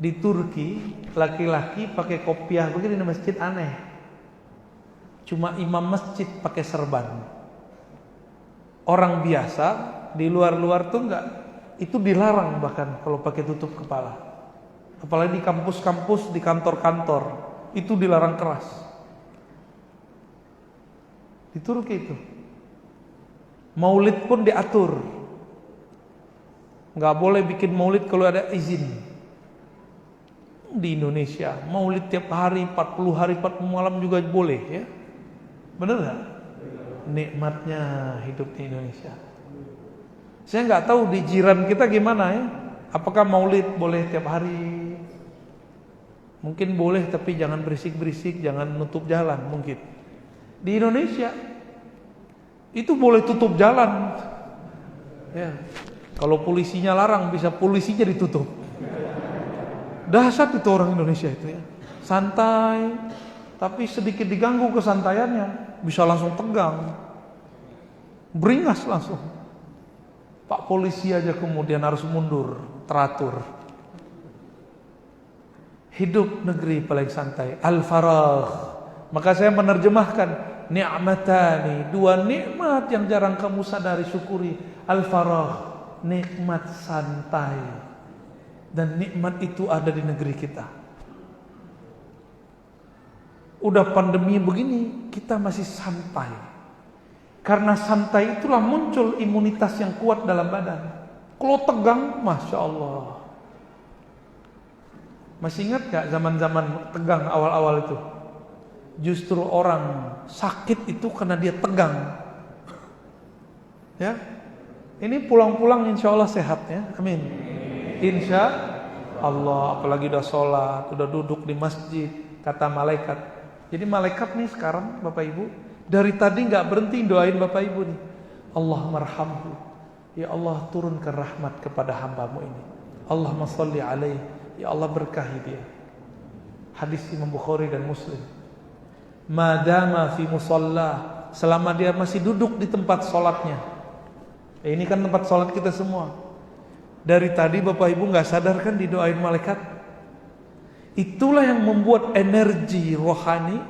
di Turki laki-laki pakai kopiah begini di masjid aneh. Cuma imam masjid pakai serban. Orang biasa di luar-luar tuh enggak, itu dilarang bahkan kalau pakai tutup kepala. Apalagi di kampus-kampus, di kantor-kantor, itu dilarang keras. Di Turki itu. Maulid pun diatur. Enggak boleh bikin maulid kalau ada izin. Di Indonesia maulid tiap hari, 40 hari 40 malam juga boleh ya. Bener gak? Nikmatnya hidup di Indonesia. Saya nggak tahu di jiran kita gimana ya. Apakah maulid boleh tiap hari? Mungkin boleh, tapi jangan berisik-berisik, jangan nutup jalan mungkin. Di Indonesia itu boleh tutup jalan. Ya. Kalau polisinya larang, bisa polisinya ditutup. Dahsyat itu orang Indonesia itu ya. Santai, tapi sedikit diganggu kesantaiannya, bisa langsung tegang, beringas langsung. Pak polisi aja kemudian harus mundur, teratur. Hidup negeri paling santai, al-faragh. Maka saya menerjemahkan ni'matani, 2 nikmat yang jarang kamu sadari syukuri. Al-faragh, nikmat santai. Dan nikmat itu ada di negeri kita. Udah pandemi begini, kita masih santai. Karena santai itulah muncul imunitas yang kuat dalam badan. Kalau tegang, Masya Allah. Masih ingat gak zaman-zaman tegang awal-awal itu? Justru orang sakit itu karena dia tegang. Ya, ini pulang-pulang insya Allah sehat ya, amin. Insya Allah, apalagi udah sholat, udah duduk di masjid, kata malaikat. Jadi malaikat nih sekarang Bapak Ibu, dari tadi gak berhenti doain Bapak Ibu nih. Allah marhamhu, ya Allah turunkan rahmat kepada hambamu ini. Allahumma sholli alaihi, ya Allah berkahi dia. Hadis Imam Bukhari dan Muslim. Madama fi musalla, selama dia masih duduk di tempat sholatnya. Ini kan tempat sholat kita semua. Dari tadi Bapak Ibu gak sadar kan didoain malaikat. Itulah yang membuat energi rohani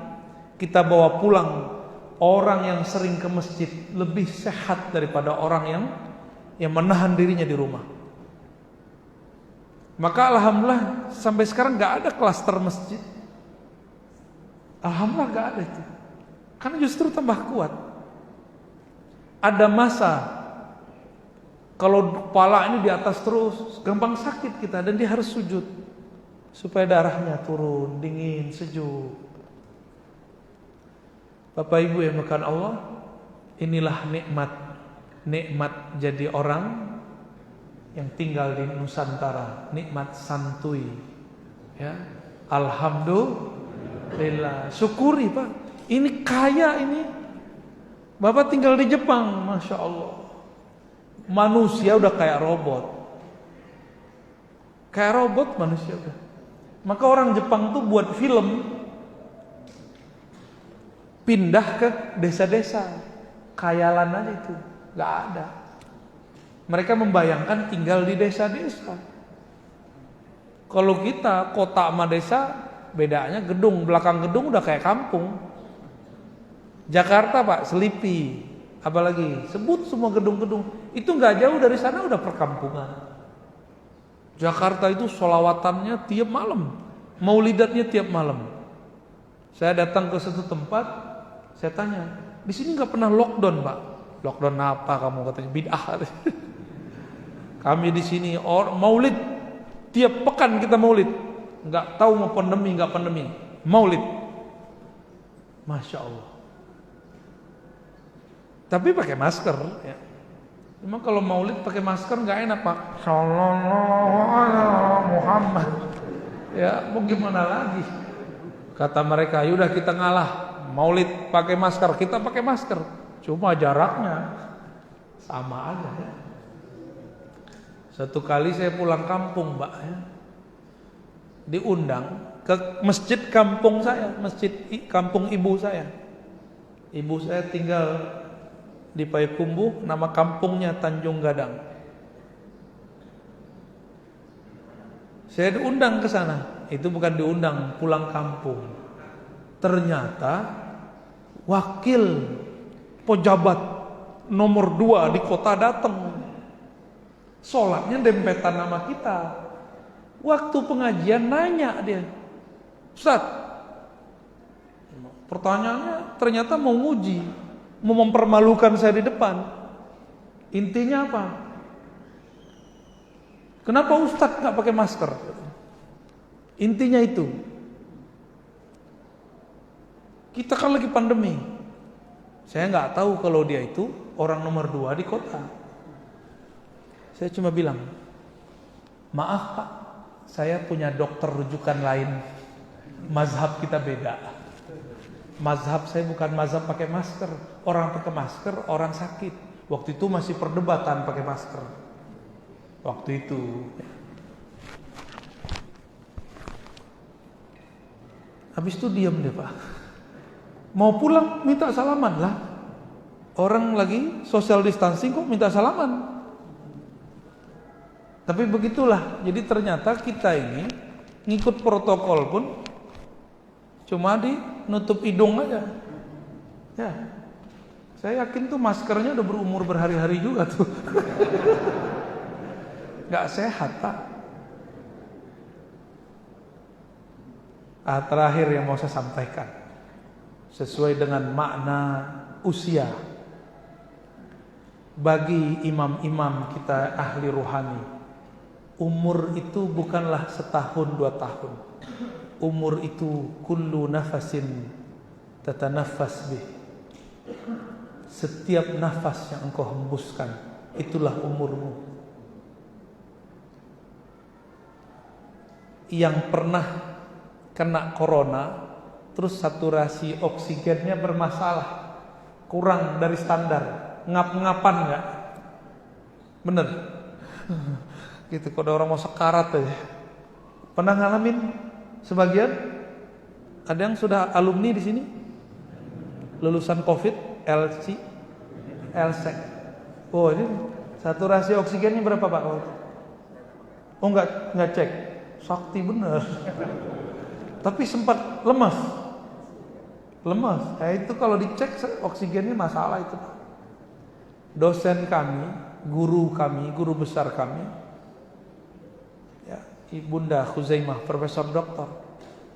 kita bawa pulang. Orang yang sering ke masjid lebih sehat daripada orang yang menahan dirinya di rumah. Maka alhamdulillah sampai sekarang gak ada klaster masjid. Alhamdulillah gak ada itu. Karena justru tambah kuat. Ada masa kalau kepala ini di atas terus, gampang sakit kita dan dia harus sujud supaya darahnya turun, dingin, sejuk. Bapak Ibu yang makan Allah, inilah nikmat jadi orang yang tinggal di Nusantara, nikmat santuy. Ya, alhamdulillah, syukuri Pak. Ini kaya ini. Bapak tinggal di Jepang, Masya Allah. Manusia udah kayak robot. Kayak robot manusia udah. Maka orang Jepang tuh buat film, pindah ke desa-desa, khayalan aja itu, gak ada. Mereka membayangkan tinggal di desa-desa. Kalau kita kota sama desa, bedanya gedung, belakang gedung udah kayak kampung. Jakarta Pak, Selipi, apalagi sebut semua gedung-gedung, itu gak jauh dari sana udah perkampungan. Jakarta itu sholawatannya tiap malam, maulidatnya tiap malam. Saya datang ke satu tempat, saya tanya, di sini nggak pernah lockdown Pak? Lockdown apa kamu katanya? Bid'ah. Kami di sini maulid tiap pekan kita maulid. nggak tahu mau pandemi nggak pandemi, maulid, masya Allah. Tapi pakai masker. Ya. Memang kalau maulid pakai masker nggak enak Pak. Sallallahu alaihi Muhammad. Ya mau gimana lagi? Kata mereka, yaudah kita ngalah. Maulid pakai masker, kita pakai masker. Cuma jaraknya sama aja ya. Satu kali saya pulang kampung Mbak ya, diundang ke masjid kampung saya, masjid kampung ibu saya. Ibu saya tinggal di Payakumbuh, nama kampungnya Tanjung Gadang. Saya diundang ke sana, itu bukan diundang, pulang kampung. Ternyata wakil pejabat nomor 2 di kota datang. Sholatnya dempetan nama kita. Waktu pengajian nanya dia, Ustaz, pertanyaannya ternyata mau nguji, mau mempermalukan saya di depan. Intinya apa? Kenapa Ustaz gak pakai masker? Intinya itu. Kita kan lagi pandemi. Saya nggak tahu kalau dia itu orang nomor 2 di kota. Saya cuma bilang, maaf Pak, saya punya dokter rujukan lain. Mazhab kita beda. Mazhab saya bukan mazhab pakai masker. Orang pakai masker, orang sakit. Waktu itu masih perdebatan pakai masker. Waktu itu. Habis itu diam deh Pak. Mau pulang minta salaman lah. Orang lagi social distancing kok minta salaman. Tapi begitulah. Jadi ternyata kita ini ngikut protokol pun cuma nutup hidung aja. Ya. Saya yakin tuh maskernya udah berumur berhari-hari juga tuh. Gak sehat Pak. Terakhir yang mau saya sampaikan, sesuai dengan makna usia, bagi imam-imam kita ahli ruhani, umur itu bukanlah setahun 2 tahun. Umur itu kullu nafasin tatanaffas bih. Setiap nafas yang engkau hembuskan, itulah umurmu. Yang pernah kena corona, terus saturasi oksigennya bermasalah, kurang dari standar, ngap-ngapan nggak? Bener? Gitu, kalau orang mau sekarat aja. Pernah ngalamin? Sebagian? Ada yang sudah alumni di sini? Lulusan COVID, LSEC. Oh ini saturasi oksigennya berapa Pak? Oh nggak cek. Sakti bener. Tapi sempat lemas. Itu kalau dicek oksigennya masalah itu. Dosen kami, guru besar kami, ya, Ibunda Khuzaimah, Profesor Doktor,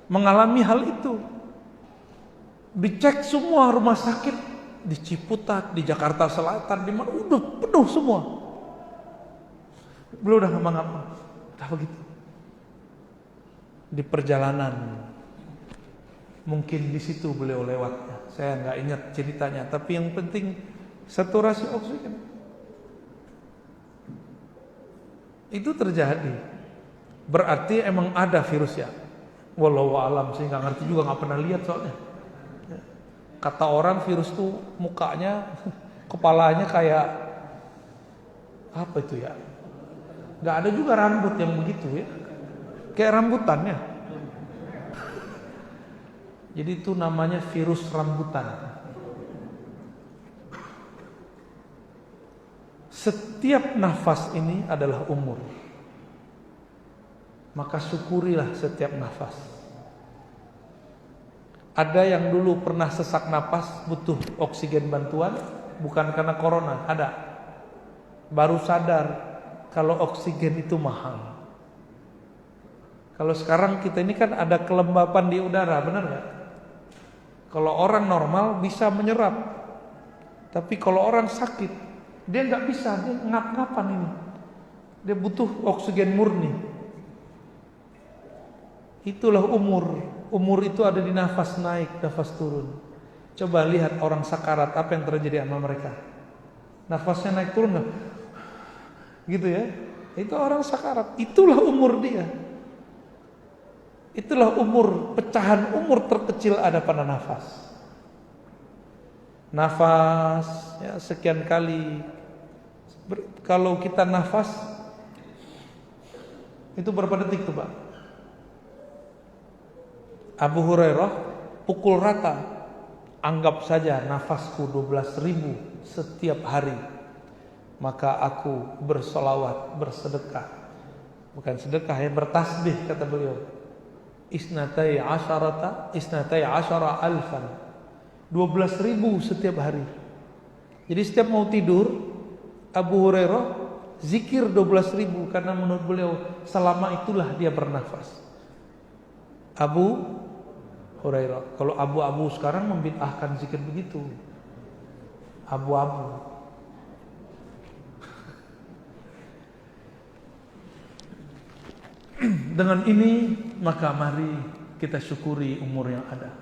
mengalami hal itu. Dicek semua rumah sakit di Ciputat, di Jakarta Selatan, di mana udah penuh semua. Beliau udah ngapa-ngapa. Udah begitu. Di perjalanan mungkin di situ beliau lewatnya. Saya nggak ingat ceritanya, tapi yang penting saturasi oksigen itu terjadi. Berarti emang ada virusnya. Wallahu alam, saya nggak ngerti juga, nggak pernah lihat soalnya. Kata orang virus tuh mukanya, kepalanya kayak apa itu ya? Nggak ada juga rambut yang begitu ya. Kayak rambutannya. Jadi itu namanya virus rambutan. Setiap nafas ini adalah umur. Maka syukurilah setiap nafas. Ada yang dulu pernah sesak napas, butuh oksigen bantuan, bukan karena corona, ada. Baru sadar kalau oksigen itu mahal. Kalau sekarang kita ini kan ada kelembapan di udara, benar gak? Kalau orang normal bisa menyerap, tapi kalau orang sakit, dia nggak bisa, dia ngap-ngapan ini. Dia butuh oksigen murni. Itulah umur. Umur itu ada di nafas naik, nafas turun. Coba lihat orang sakarat, apa yang terjadi sama mereka? Nafasnya naik turun nggak? Gitu ya. Itu orang sakarat. Itulah umur dia. Itulah umur, pecahan umur terkecil ada pada nafas. Nafas ya, sekian kali. Kalau kita nafas itu berapa detik tuh Pak? Abu Hurairah pukul rata, anggap saja nafasku 12.000 setiap hari, maka aku bersolawat, bersedekah, bukan sedekah ya, bertasbih kata beliau, isnatai asyara alfan, 12.000 setiap hari. Jadi setiap mau tidur Abu Hurairah zikir 12.000, karena menurut beliau selama itulah dia bernafas. Abu Hurairah. Kalau abu-abu sekarang membid'ahkan zikir begitu. Abu-abu. Dengan ini maka mari kita syukuri umur yang ada.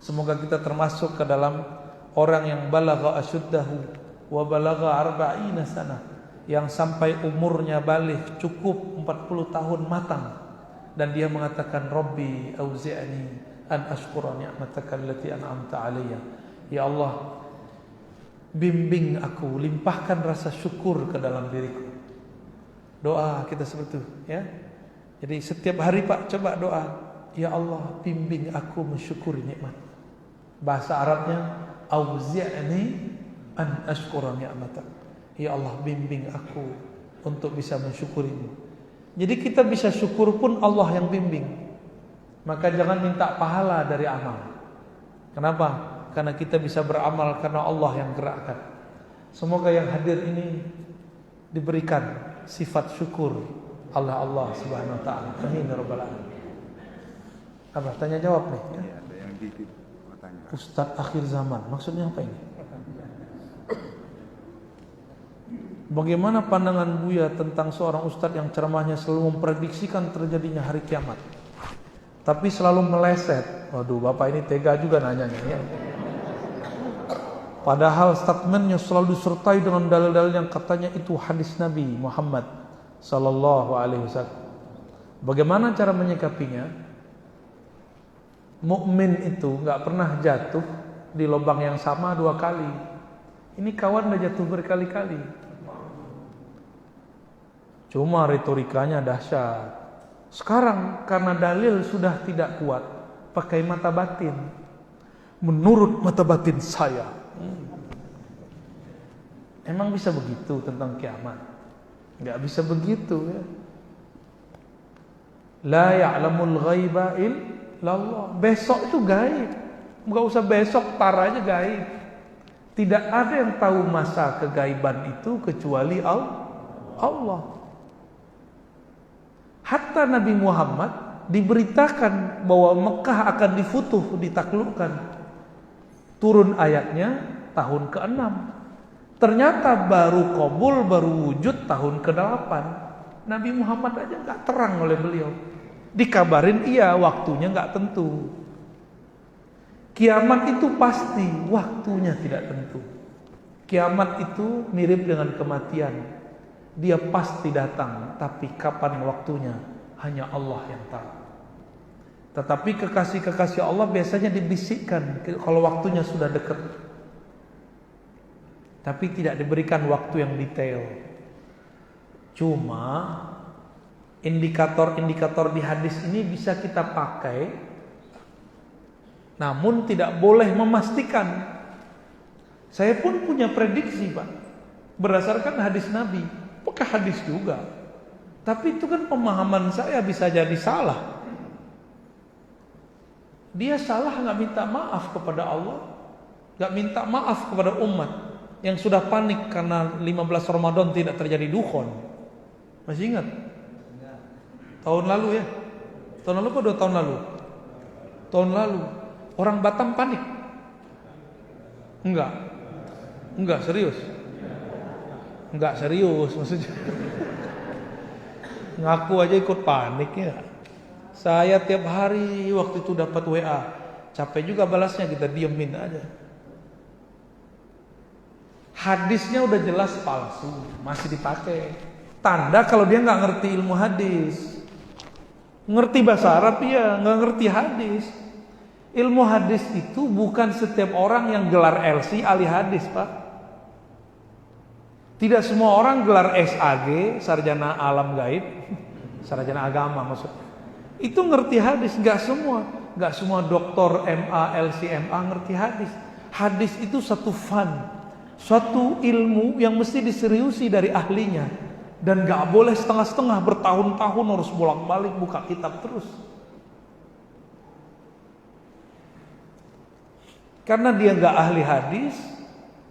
Semoga kita termasuk ke dalam orang yang balagha asyuddahu wa balagha 40 sana, yang sampai umurnya baligh cukup 40 tahun matang, dan dia mengatakan Rabbi auzi'ni an ashkura ni'mataka allati an'amta alayya. Ya Allah, bimbing aku, limpahkan rasa syukur ke dalam diriku. Doa kita seperti itu ya. Jadi setiap hari Pak coba doa, ya Allah bimbing aku mensyukuri nikmat. Bahasa Arabnya auzi'ni an ashkura ni'matak. Ya Allah bimbing aku untuk bisa mensyukurimu. Jadi kita bisa syukur pun Allah yang bimbing. Maka jangan minta pahala dari amal. Kenapa? Karena kita bisa beramal karena Allah yang gerakkan. Semoga yang hadir ini diberikan sifat syukur Allah Subhanahu wa taala. Amin ya rabbal alamin. Apa tanya jawab nih ya? Iya, ada yang titip tanya. Ustadz akhir zaman, maksudnya apa ini? Bagaimana pandangan Buya tentang seorang ustadz yang ceramahnya selalu memprediksikan terjadinya hari kiamat, tapi selalu meleset? Waduh, Bapak ini tega juga nanyanya ya. Padahal statementnya selalu disertai dengan dalil-dalil yang katanya itu hadis Nabi Muhammad sallallahu alaihi wasallam. Bagaimana cara menyikapinya? Mukmin itu nggak pernah jatuh di lubang yang sama 2 kali. Ini kawan udah jatuh berkali-kali. Cuma retorikanya dahsyat. Sekarang karena dalil sudah tidak kuat, pakai mata batin. Menurut mata batin saya. Emang bisa begitu tentang kiamat? Enggak bisa begitu ya. La ya'lamul ghaiba illallah. Besok itu gaib. Enggak usah besok, tar aja gaib. Tidak ada yang tahu masa kegaiban itu kecuali Allah. Hatta Nabi Muhammad diberitakan bahwa Mekah akan difutuh, ditaklukkan. Turun ayatnya tahun ke-6. Ternyata baru qabul, baru wujud tahun ke-8. Nabi Muhammad aja gak terang oleh beliau. Dikabarin iya, waktunya gak tentu. Kiamat itu pasti, waktunya tidak tentu. Kiamat itu mirip dengan kematian. Dia pasti datang, tapi kapan waktunya hanya Allah yang tahu. Tetapi kekasih-kekasih Allah biasanya dibisikkan kalau waktunya sudah dekat. Tapi tidak diberikan waktu yang detail. Cuma indikator-indikator di hadis ini bisa kita pakai, namun tidak boleh memastikan. Saya pun punya prediksi Pak, berdasarkan hadis Nabi. Apakah hadis juga? Tapi itu kan pemahaman saya bisa jadi salah. Dia salah nggak minta maaf kepada Allah, nggak minta maaf kepada umat yang sudah panik karena 15 Ramadan tidak terjadi dukhon. Masih ingat? Tahun lalu ya? Tahun lalu apa 2 tahun lalu? Tahun lalu. Orang Batam panik. Enggak serius. Enggak serius maksudnya. Ngaku aja ikut panik ya. Saya tiap hari waktu itu dapat WA, capek juga balasnya, kita diemin aja. Hadisnya udah jelas palsu, masih dipakai. Tanda kalau dia nggak ngerti ilmu hadis. Ngerti bahasa Arab ya, nggak ngerti hadis. Ilmu hadis itu bukan setiap orang yang gelar LC ahli hadis, Pak. Tidak semua orang gelar SAG, sarjana alam gaib, sarjana agama maksudnya. Itu ngerti hadis, nggak semua. Nggak semua doktor MA, LC, MA ngerti hadis. Hadis itu satu fun, suatu ilmu yang mesti diseriusi dari ahlinya. Dan nggak boleh setengah-setengah, bertahun-tahun harus bolak-balik buka kitab terus. Karena dia nggak ahli hadis,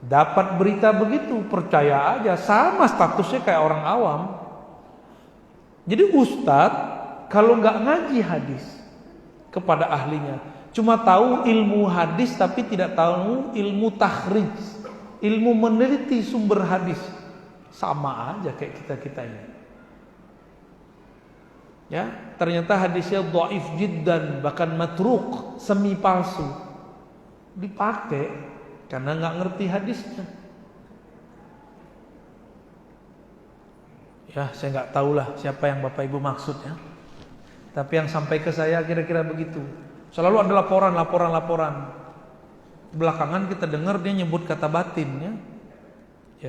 dapat berita begitu, percaya aja, sama statusnya kayak orang awam. Jadi ustadz kalau nggak ngaji hadis kepada ahlinya, cuma tahu ilmu hadis tapi tidak tahu ilmu takhrij, ilmu meneliti sumber hadis, sama aja kayak kita ini. Ya, ternyata hadisnya dhaif jiddan, bahkan matruk, semi palsu, dipakai karena nggak ngerti hadisnya. Ya, saya nggak tahulah siapa yang Bapak Ibu maksud ya. Tapi yang sampai ke saya kira-kira begitu. Selalu ada laporan. Belakangan kita dengar dia nyebut kata batin ya.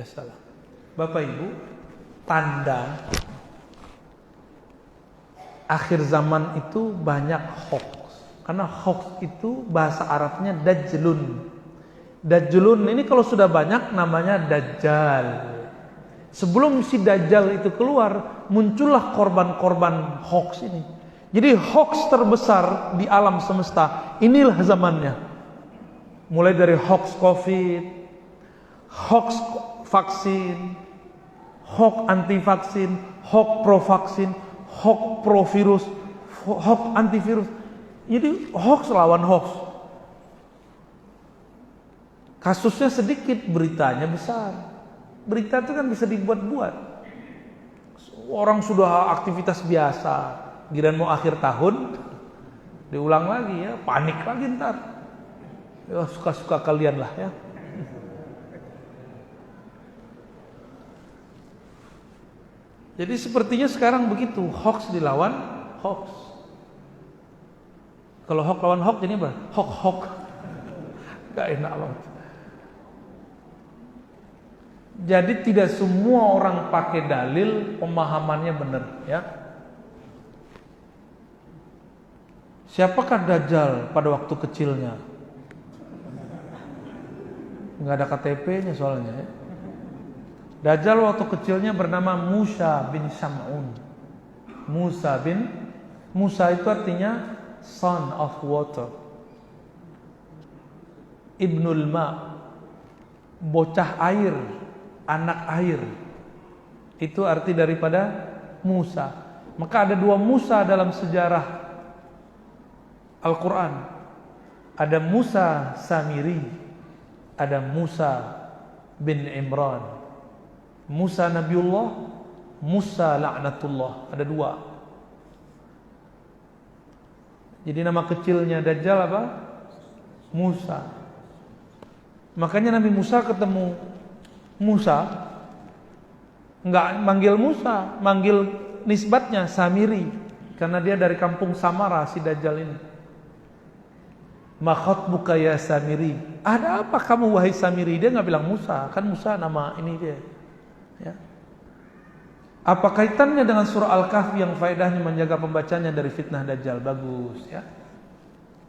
Ya salah. Bapak Ibu, tanda akhir zaman itu banyak hoax. Karena hoax itu bahasa Arabnya dajjlun. Dajjlun ini kalau sudah banyak namanya dajjal. Sebelum si dajjal itu keluar, muncullah korban-korban hoax ini. Jadi hoax terbesar di alam semesta, inilah zamannya. Mulai dari hoax COVID, hoax vaksin, hoax anti vaksin, hoax pro vaksin, hoax pro virus, hoax antivirus. Jadi hoax lawan hoax. Kasusnya sedikit, beritanya besar. Berita itu kan bisa dibuat-buat. Orang sudah aktivitas biasa, giliran mau akhir tahun diulang lagi ya, panik lagi ntar. Ya, suka-suka kalian lah ya. Jadi sepertinya sekarang begitu, hoax dilawan hoax. Kalau hoax lawan hoax jadi apa? Hoax. Gak enak banget. Jadi tidak semua orang pakai dalil pemahamannya benar ya. Siapakah Dajjal pada waktu kecilnya? Nggak ada KTP-nya soalnya ya. Dajjal waktu kecilnya bernama Musa bin Sam'un. Musa itu artinya son of water, Ibnul Ma, bocah air, anak air. Itu arti daripada Musa. Maka ada dua Musa dalam sejarah Al-Quran. Ada Musa Samiri, ada Musa bin Imran. Musa Nabiullah, Musa La'natullah. Ada dua. Jadi nama kecilnya Dajjal apa? Musa. Makanya Nabi Musa ketemu Musa, enggak manggil Musa, manggil nisbatnya Samiri, karena dia dari kampung Samara si Dajjal ini. Ma khatbuka ya Samiri? Ada apa kamu wahai Samiri? Dia enggak bilang Musa, kan Musa nama ini dia. Ya. Apa kaitannya dengan surah Al-Kahfi yang faedahnya menjaga pembacanya dari fitnah Dajjal? Bagus ya.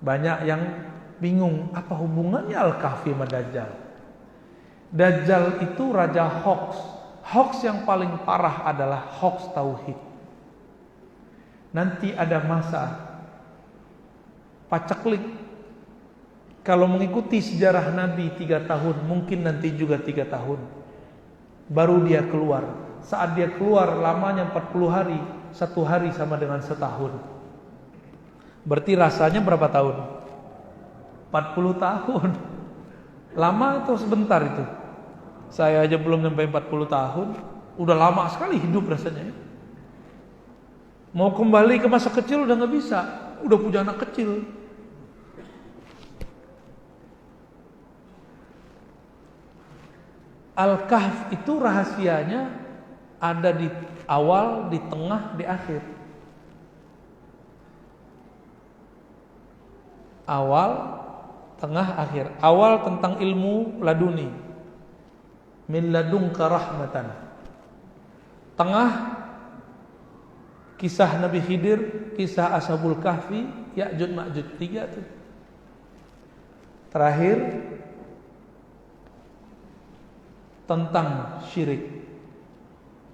Banyak yang bingung, apa hubungannya Al-Kahfi sama Dajjal? Dajjal itu raja hoax. Hoax yang paling parah adalah hoax tauhid. Nanti ada masa paceklik. Kalau mengikuti sejarah Nabi 3 tahun, mungkin nanti juga 3 tahun. Baru dia keluar. Saat dia keluar lamanya 40 hari. 1 hari sama dengan setahun. Berarti rasanya berapa tahun? 40 tahun. Lama atau sebentar itu? Saya aja belum sampai 40 tahun. Udah lama sekali hidup rasanya. Mau kembali ke masa kecil udah nggak bisa, udah punya anak kecil. Al-Kahf itu rahasianya ada di awal, di tengah, di akhir. Awal, tengah, akhir. Awal tentang ilmu laduni, min ladunka rahmatan. Tengah, kisah Nabi Khidir, kisah Ashabul Kahfi, Ya'juj Ma'juj, 3 tuh. Terakhir tentang syirik.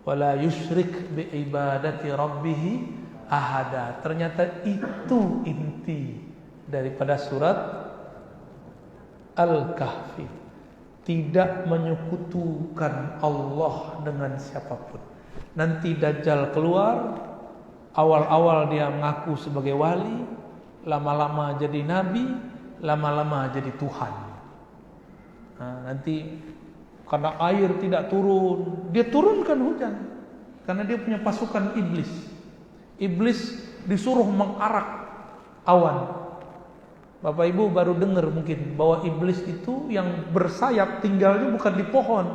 Wala yusyrik bi ibadati rabbih ahada. Ternyata itu inti daripada surat Al-Kahfi. Tidak menyekutukan Allah dengan siapapun. Nanti Dajjal keluar, awal-awal dia mengaku sebagai wali, lama-lama jadi nabi, lama-lama jadi Tuhan. Nah, nanti karena air tidak turun, dia turunkan hujan. Karena dia punya pasukan iblis. Iblis disuruh mengarak awan. Bapak Ibu baru dengar mungkin bahwa iblis itu yang bersayap tinggalnya bukan di pohon,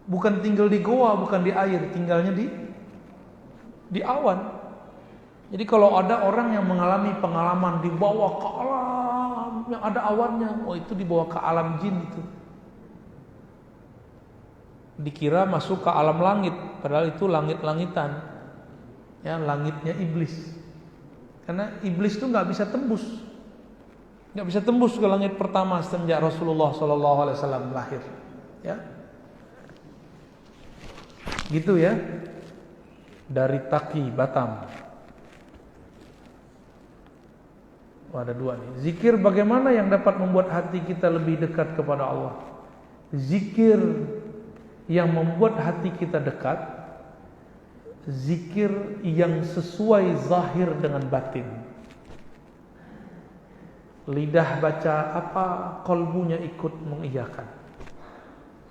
bukan tinggal di goa, bukan di air, tinggalnya di awan. Jadi kalau ada orang yang mengalami pengalaman dibawa ke alam yang ada awannya, oh itu dibawa ke alam jin itu. Dikira masuk ke alam langit, padahal itu langit-langitan. Ya, langitnya iblis. Karena iblis itu nggak bisa tembus. Nggak bisa tembus ke langit pertama semenjak Rasulullah SAW lahir. Ya, gitu ya. Dari Taki Batam. Oh, ada 2 nih. Zikir bagaimana yang dapat membuat hati kita lebih dekat kepada Allah? Zikir yang membuat hati kita dekat, zikir yang sesuai zahir dengan batin. Lidah baca apa, kolbunya ikut mengiyakan.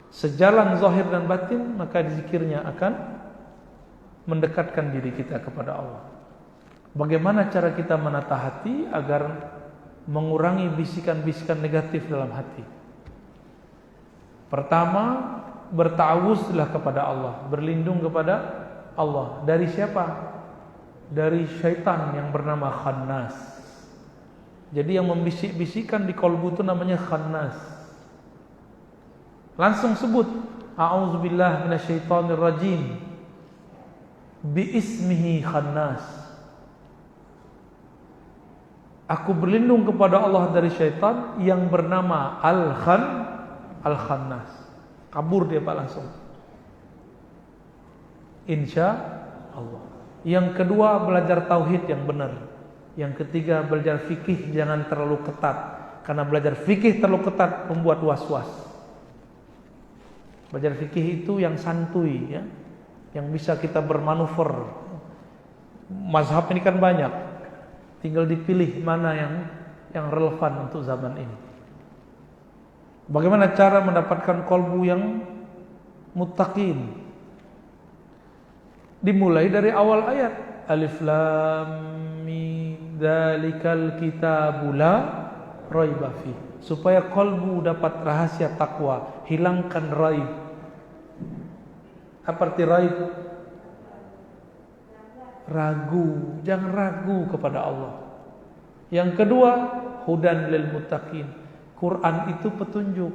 Sejalan zahir dan batin, maka zikirnya akan mendekatkan diri kita kepada Allah. Bagaimana cara kita menata hati agar mengurangi bisikan-bisikan negatif dalam hati? Pertama, bertawuzlah kepada Allah, berlindung kepada Allah. Dari siapa? Dari syaitan yang bernama Khannas. Jadi yang membisik-bisikan di kolbu itu namanya Khannas. Langsung sebut, a'udzubillah minasyaitonirrajim, biismihi Khannas. Aku berlindung kepada Allah dari syaitan yang bernama Al-Khannas. Kabur dia Pak langsung. Insya Allah. Yang kedua, belajar tauhid yang benar. Yang ketiga, belajar fikih jangan terlalu ketat. Karena belajar fikih terlalu ketat membuat was-was. Belajar fikih itu yang santuy ya, yang bisa kita bermanuver. Mazhab ini kan banyak, tinggal dipilih mana yang relevan untuk zaman ini. Bagaimana cara mendapatkan kolbu yang muttaqin? Dimulai dari awal ayat, Alif Lam Mim, dzalikal kitabu la raiba fi. Supaya kolbu dapat rahasia takwa, hilangkan raib. Apa arti raib? Ragu, jangan ragu kepada Allah. Yang kedua, hudan lil muttaqin. Quran itu petunjuk.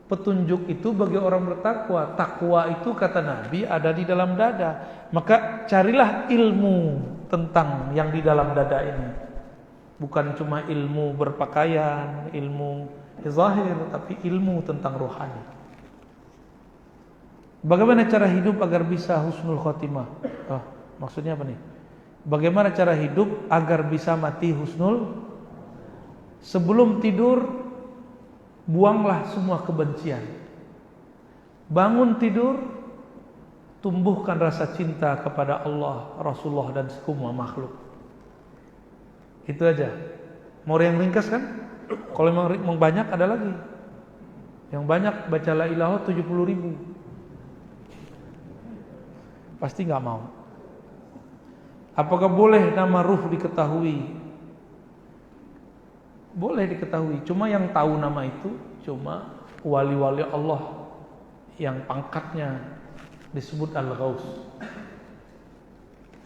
Petunjuk itu bagi orang bertakwa. Takwa itu kata Nabi ada di dalam dada. Maka carilah ilmu tentang yang di dalam dada ini. Bukan cuma ilmu berpakaian, ilmu zahir, tapi ilmu tentang rohani. Bagaimana cara hidup agar bisa husnul khotimah? Oh, maksudnya apa nih? Bagaimana cara hidup agar bisa mati husnul? Sebelum tidur, buanglah semua kebencian. Bangun tidur, tumbuhkan rasa cinta kepada Allah, Rasulullah dan semua makhluk. Itu aja. Mau yang ringkas kan? Kalau memang banyak ada lagi. Yang banyak baca la ilaha 70.000. Pasti nggak mau. Apakah boleh nama ruh diketahui? Boleh diketahui. Cuma yang tahu nama itu cuma wali-wali Allah yang pangkatnya disebut Al-Ghaus.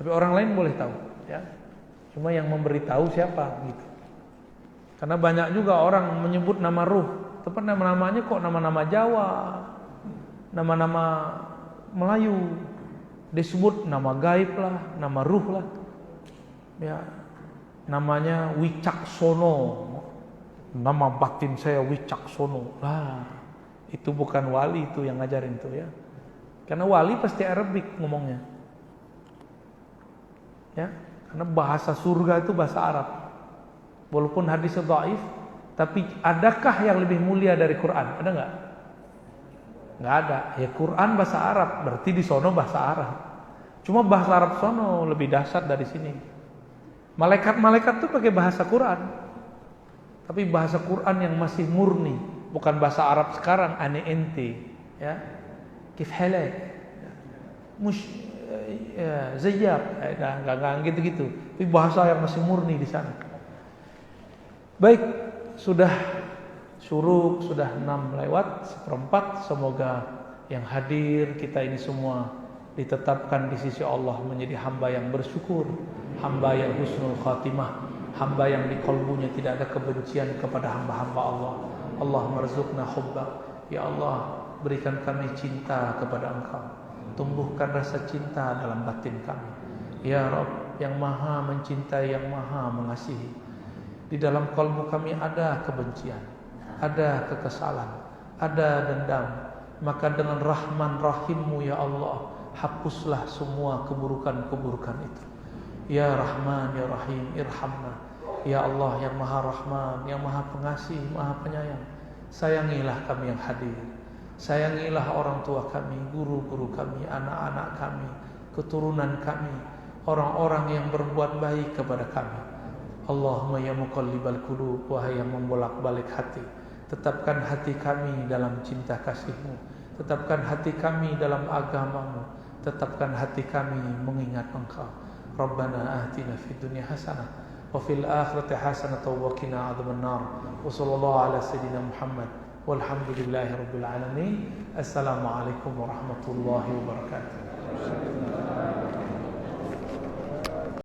Tapi orang lain boleh tahu, ya. Cuma yang memberitahu siapa gitu. Karena banyak juga orang menyebut nama ruh, tapi nama-namanya kok nama-nama Jawa, nama-nama Melayu. Disebut nama gaib lah, nama ruh lah. Ya. Namanya Wicaksono. Nama batin saya Wicaksono. Lah, itu bukan wali itu yang ngajarin tuh ya. Karena wali pasti Arabik ngomongnya. Ya, karena bahasa surga itu bahasa Arab. Walaupun hadisnya dhaif, tapi adakah yang lebih mulia dari Quran? Ada enggak? Enggak ada. Ya Quran bahasa Arab, berarti di sono bahasa Arab. Cuma bahasa Arab sono lebih dahsyat dari sini. Malaikat-malaikat tuh pakai bahasa Quran. Tapi bahasa Quran yang masih murni, bukan bahasa Arab sekarang ane ente, ya. Kif halak? Zayyab, enggak gitu-gitu. Tapi bahasa yang masih murni di sana. Baik, sudah syuruk, sudah 6:06. Semoga yang hadir kita ini semua ditetapkan di sisi Allah menjadi hamba yang bersyukur, hamba yang husnul khatimah, hamba yang di kalbunya tidak ada kebencian kepada hamba-hamba Allah. Allah marzuqna hubba. Ya Allah, berikan kami cinta kepada Engkau. Tumbuhkan rasa cinta dalam batin kami. Ya Rabb, yang maha mencintai, yang maha mengasihi. Di dalam kalbu kami ada kebencian, ada kekesalan, ada dendam. Maka dengan Rahman Rahimmu ya Allah, hapuslah semua keburukan-keburukan itu. Ya Rahman, Ya Rahim, irhamna. Ya Allah yang maha Rahman, yang maha pengasih, maha penyayang, sayangilah kami yang hadir. Sayangilah orang tua kami, guru-guru kami, anak-anak kami, keturunan kami, orang-orang yang berbuat baik kepada kami. Allahumma ya muqallibal qulub, wahai yang membolak-balik hati, tetapkan hati kami dalam cinta kasih-Mu, tetapkan hati kami dalam agama-Mu, tetapkan hati kami mengingat Engkau. Rabbana atina fid dunya hasanah wa fil akhirati hasanah wa qina adzabannar. Wa sallallahu ala sayyidina Muhammad walhamdulillahi rabbil alamin. Assalamualaikum warahmatullahi wabarakatuh.